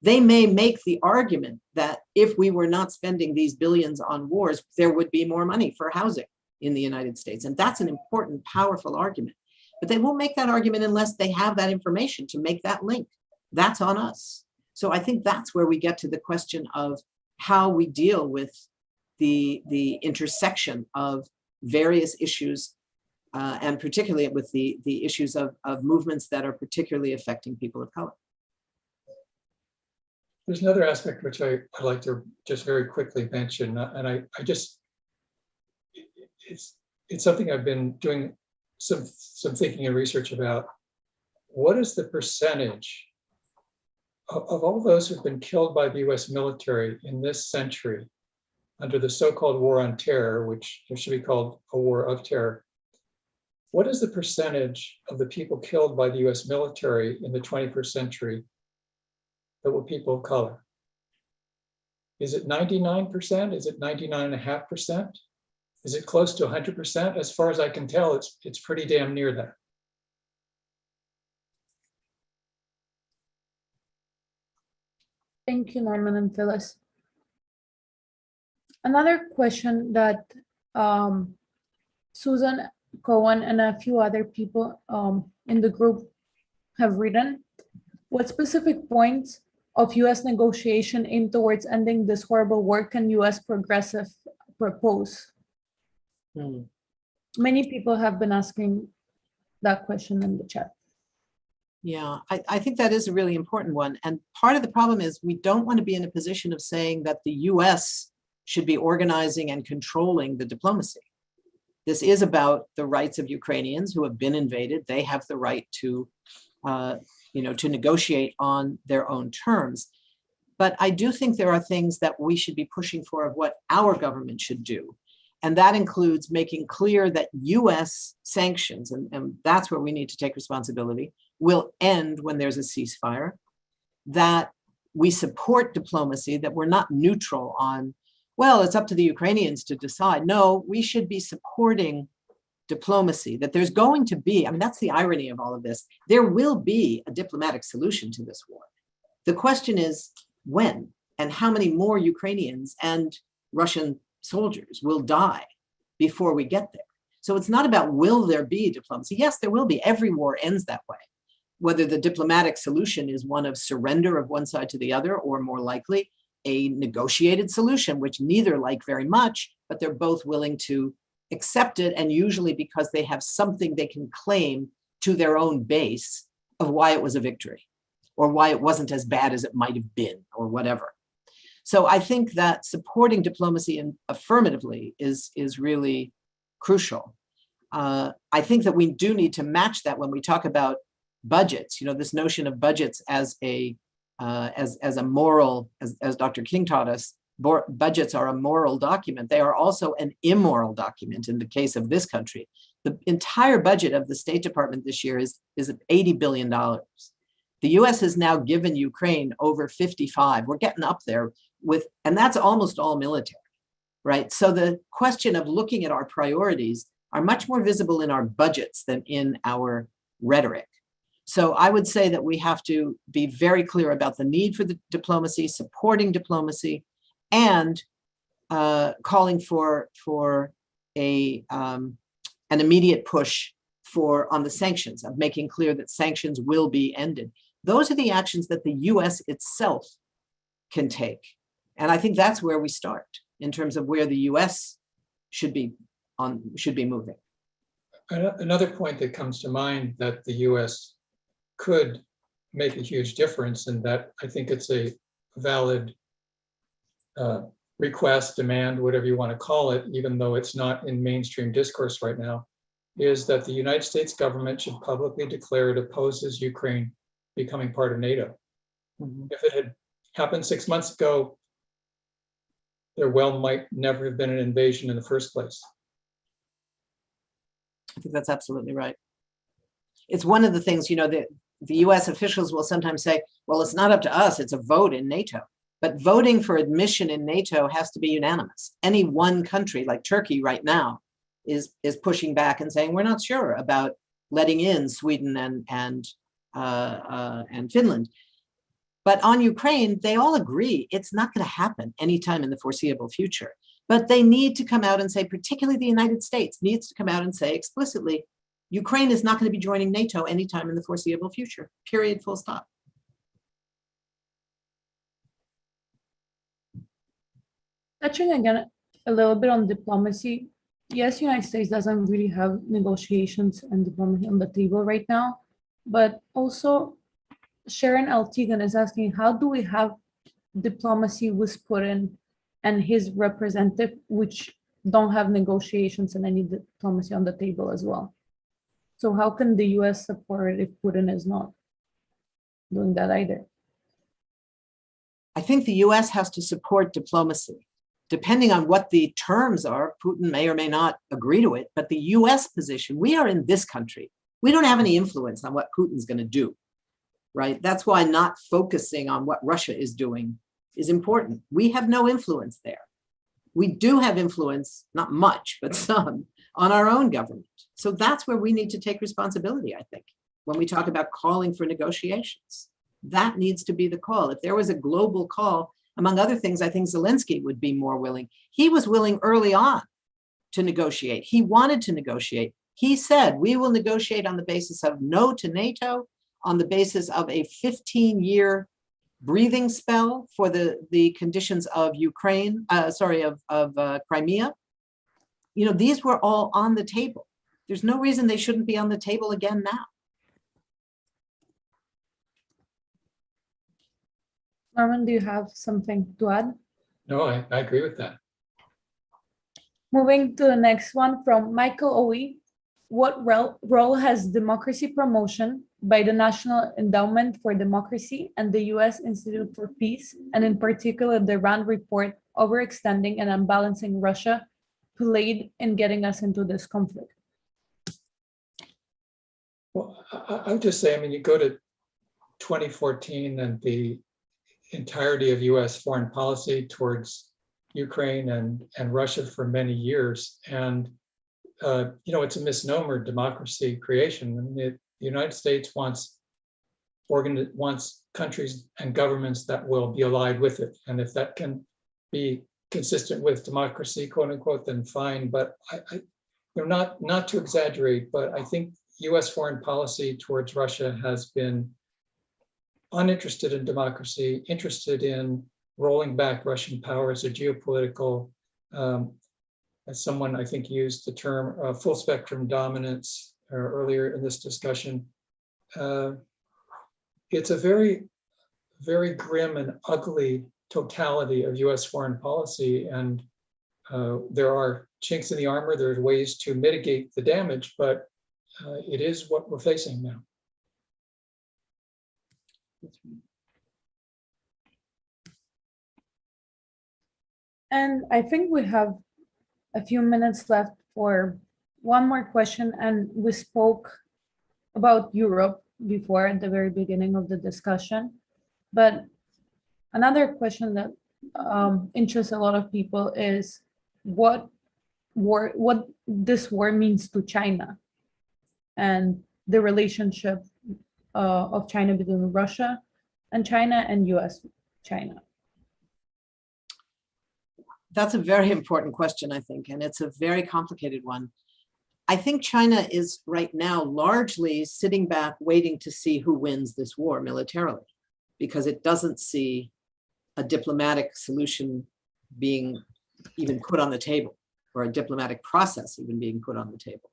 They may make the argument that if we were not spending these billions on wars, there would be more money for housing in the United States. And that's an important, powerful argument. But they won't make that argument unless they have that information to make that link. That's on us. So I think that's where we get to the question of how we deal with the intersection of various issues, and particularly with the issues of movements that are particularly affecting people of color. There's another aspect which I'd like to just very quickly mention, and I just, it's something I've been doing some thinking and research about. What is the percentage of all those who've been killed by the US military in this century under the so-called war on terror, which should be called a war of terror? What is the percentage of the people killed by the US military in the 21st century that were people of color? Is it 99%? Is it 99.5%? Is it close to 100%? As far as I can tell, it's pretty damn near that. Thank you, Norman and Phyllis. Another question that Susan Cohen and a few other people in the group have written: what specific points of US negotiation aim towards ending this horrible war can US progressive propose? Many people have been asking that question in the chat. Yeah, I think that is a really important one. And part of the problem is we don't want to be in a position of saying that the US should be organizing and controlling the diplomacy. This is about the rights of Ukrainians who have been invaded. They have the right to, to negotiate on their own terms. But I do think there are things that we should be pushing for of what our government should do. And that includes making clear that US sanctions, and that's where we need to take responsibility, will end when there's a ceasefire, that we support diplomacy, that we're not neutral on, well, it's up to the Ukrainians to decide. No, we should be supporting diplomacy, that there's going to be, I mean, that's the irony of all of this. There will be a diplomatic solution to this war. The question is when and how many more Ukrainians and Russian soldiers will die before we get there. So it's not about will there be diplomacy. Yes, there will be. Every war ends that way. Whether the diplomatic solution is one of surrender of one side to the other, or more likely a negotiated solution, which neither like very much, but they're both willing to accept it, and usually because they have something they can claim to their own base of why it was a victory, or why it wasn't as bad as it might have been, or whatever. So I think that supporting diplomacy affirmatively is really crucial. I think that we do need to match that when we talk about budgets. You know, this notion of budgets as a moral, as Dr. King taught us, budgets are a moral document. They are also an immoral document in the case of this country. The entire budget of the State Department this year is $80 billion. The US has now given Ukraine over 55. We're getting up there with, and that's almost all military, right? So the question of looking at our priorities are much more visible in our budgets than in our rhetoric. So I would say that we have to be very clear about the need for the diplomacy, supporting diplomacy, and calling for an immediate push on the sanctions, of making clear that sanctions will be ended. Those are the actions that the US itself can take. And I think that's where we start in terms of where the US should be moving. Another point that comes to mind that the US could make a huge difference, and that I think it's a valid request, demand, whatever you want to call it, even though it's not in mainstream discourse right now, is that the United States government should publicly declare it opposes Ukraine becoming part of NATO. Mm-hmm. If it had happened 6 months ago, there might never have been an invasion in the first place. I think that's absolutely right. It's one of the things, you know, that the US officials will sometimes say, well, it's not up to us, it's a vote in NATO. But voting for admission in NATO has to be unanimous. Any one country, like Turkey right now, is pushing back and saying, we're not sure about letting in Sweden and Finland. But on Ukraine, they all agree it's not going to happen anytime in the foreseeable future. But they need to come out and say, particularly the United States needs to come out and say explicitly, Ukraine is not going to be joining NATO anytime in the foreseeable future, period, full stop. Touching again a little bit on diplomacy, yes, the United States doesn't really have negotiations and diplomacy on the table right now, but also Sharon L. Tegan is asking, how do we have diplomacy with Putin and his representative, which don't have negotiations and any diplomacy on the table as well? So how can the US support it if Putin is not doing that either? I think the US has to support diplomacy. Depending on what the terms are, Putin may or may not agree to it, but the US position, we are in this country. We don't have any influence on what Putin's going to do, right? That's why not focusing on what Russia is doing is important. We have no influence there. We do have influence, not much, but some, on our own government. So that's where we need to take responsibility, I think, when we talk about calling for negotiations. That needs to be the call. If there was a global call, among other things, I think Zelensky would be more willing. He was willing early on to negotiate. He wanted to negotiate. He said, we will negotiate on the basis of no to NATO, on the basis of a 15-year breathing spell for the conditions of Ukraine, Crimea. You know, these were all on the table. There's no reason they shouldn't be on the table again now. Norman, do you have something to add? No, I agree with that. Moving to the next one from Michael Owie. What role has democracy promotion by the National Endowment for Democracy and the U.S. Institute for Peace, and in particular the RAND report, overextending and unbalancing Russia, played in getting us into this conflict? Well, I would just say, I mean, you go to 2014 and the entirety of US foreign policy towards Ukraine and Russia for many years. And, it's a misnomer, democracy creation. I mean, the United States wants countries and governments that will be allied with it. And if that can be consistent with democracy, quote unquote, then fine. But not to exaggerate, but I think US foreign policy towards Russia has been uninterested in democracy, interested in rolling back Russian power as a geopolitical, as someone I think used the term full spectrum dominance earlier in this discussion. It's a very, very grim and ugly totality of US foreign policy. And there are chinks in the armor, there's ways to mitigate the damage, but it is what we're facing now. And I think we have a few minutes left for one more question. And we spoke about Europe before at the very beginning of the discussion. But another question that interests a lot of people is what this war means to China and the relationship of China between Russia and China and US-China. That's a very important question, I think, and it's a very complicated one. I think China is right now largely sitting back waiting to see who wins this war militarily, because it doesn't see a diplomatic solution being even put on the table, or a diplomatic process even being put on the table.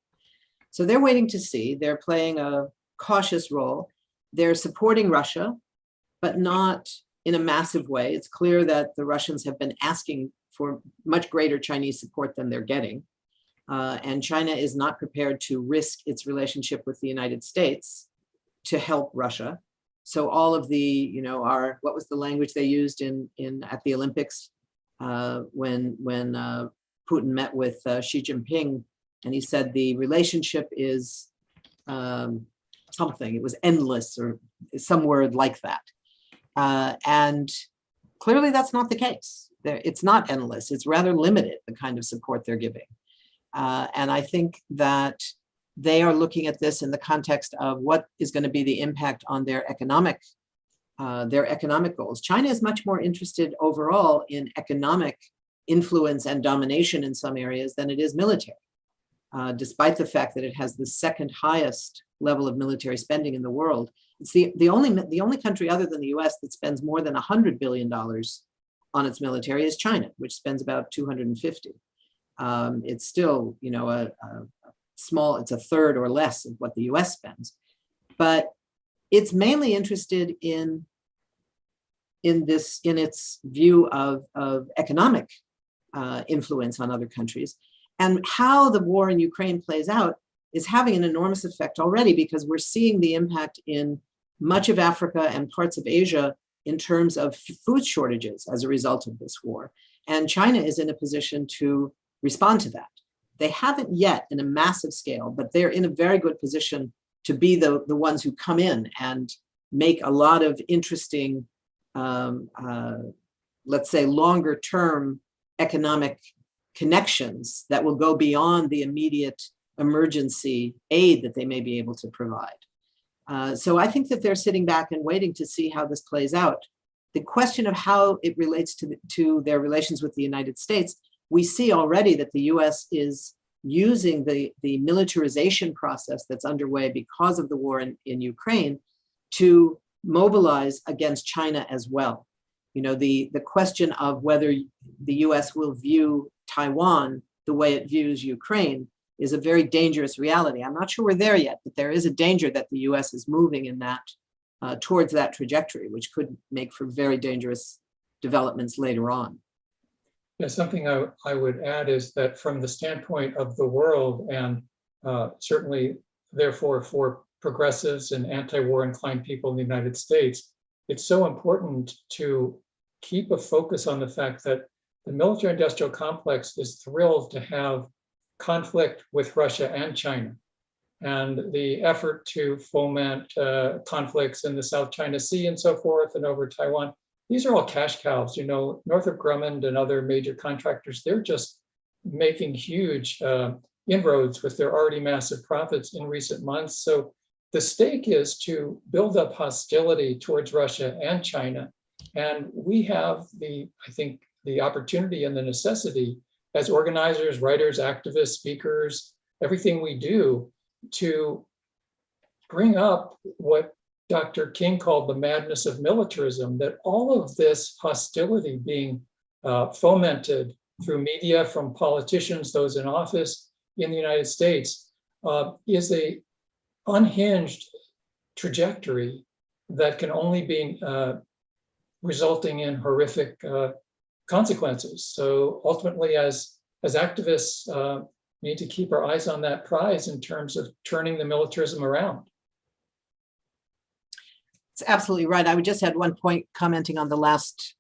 So they're waiting to see. They're playing a cautious role. They're supporting Russia, but not in a massive way. It's clear that the Russians have been asking for much greater Chinese support than they're getting. And China is not prepared to risk its relationship with the United States to help Russia. So all of the, what was the language they used at the Olympics when Putin met with Xi Jinping, and he said the relationship is something, it was endless or some word like that. And clearly that's not the case. It's not endless, it's rather limited, the kind of support they're giving. And I think that they are looking at this in the context of what is going to be the impact on their economic goals. China is much more interested overall in economic influence and domination in some areas than it is military, despite the fact that it has the second highest level of military spending in the world. It's the only country other than the US that spends more than $100 billion on its military is China, which spends about 250. It's still, it's a third or less of what the US spends, but it's mainly interested in its view of economic influence on other countries. And how the war in Ukraine plays out is having an enormous effect already, because we're seeing the impact in much of Africa and parts of Asia in terms of food shortages as a result of this war. And China is in a position to respond to that. They haven't yet in a massive scale, but they're in a very good position to be the ones who come in and make a lot of interesting, let's say, longer term economic connections that will go beyond the immediate emergency aid that they may be able to provide. So I think that they're sitting back and waiting to see how this plays out. The question of how it relates to their relations with the United States, we see already that the US is using the militarization process that's underway because of the war in Ukraine to mobilize against China as well. The question of whether the US will view Taiwan the way it views Ukraine is a very dangerous reality. I'm not sure we're there yet, but there is a danger that the US is moving in that towards that trajectory, which could make for very dangerous developments later on. Yeah, something I would add is that from the standpoint of the world, and certainly therefore for progressives and anti-war inclined people in the United States, it's so important to keep a focus on the fact that the military industrial complex is thrilled to have conflict with Russia and China. and the effort to foment conflicts in the South China Sea and so forth and over Taiwan. These are all cash cows. You know, Northrop Grumman and other major contractors, they're just making huge inroads with their already massive profits in recent months. So the stake is to build up hostility towards Russia and China. And we have I think, the opportunity and the necessity as organizers, writers, activists, speakers, everything we do to bring up what Dr. King called the madness of militarism, that all of this hostility being fomented through media from politicians, those in office in the United States, is a unhinged trajectory that can only be resulting in horrific consequences. So ultimately, as activists, we need to keep our eyes on that prize in terms of turning the militarism around. It's absolutely right. I would just add one point commenting on the last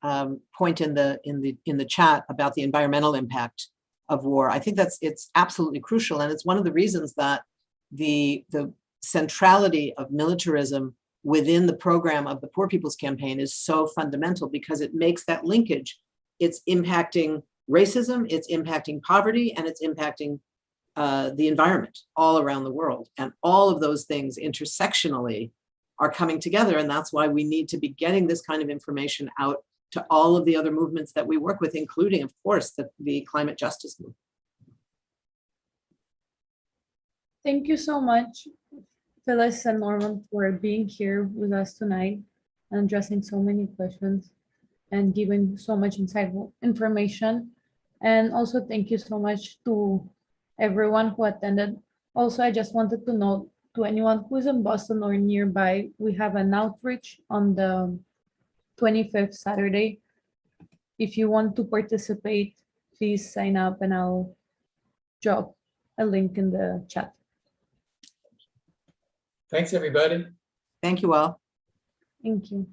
point in the chat about the environmental impact of war. I think it's absolutely crucial, and it's one of the reasons that the centrality of militarism within the program of the Poor People's Campaign is so fundamental, because it makes that linkage. It's impacting racism, it's impacting poverty, and it's impacting the environment all around the world. And all of those things intersectionally are coming together. And that's why we need to be getting this kind of information out to all of the other movements that we work with, including, of course, the climate justice movement. Thank you so much, Phyllis and Norman, for being here with us tonight and addressing so many questions and giving so much insightful information. And also thank you so much to everyone who attended. Also, I just wanted to note to anyone who's in Boston or nearby, we have an outreach on the 25th Saturday. If you want to participate, please sign up and I'll drop a link in the chat. Thanks, everybody. Thank you all. Thank you.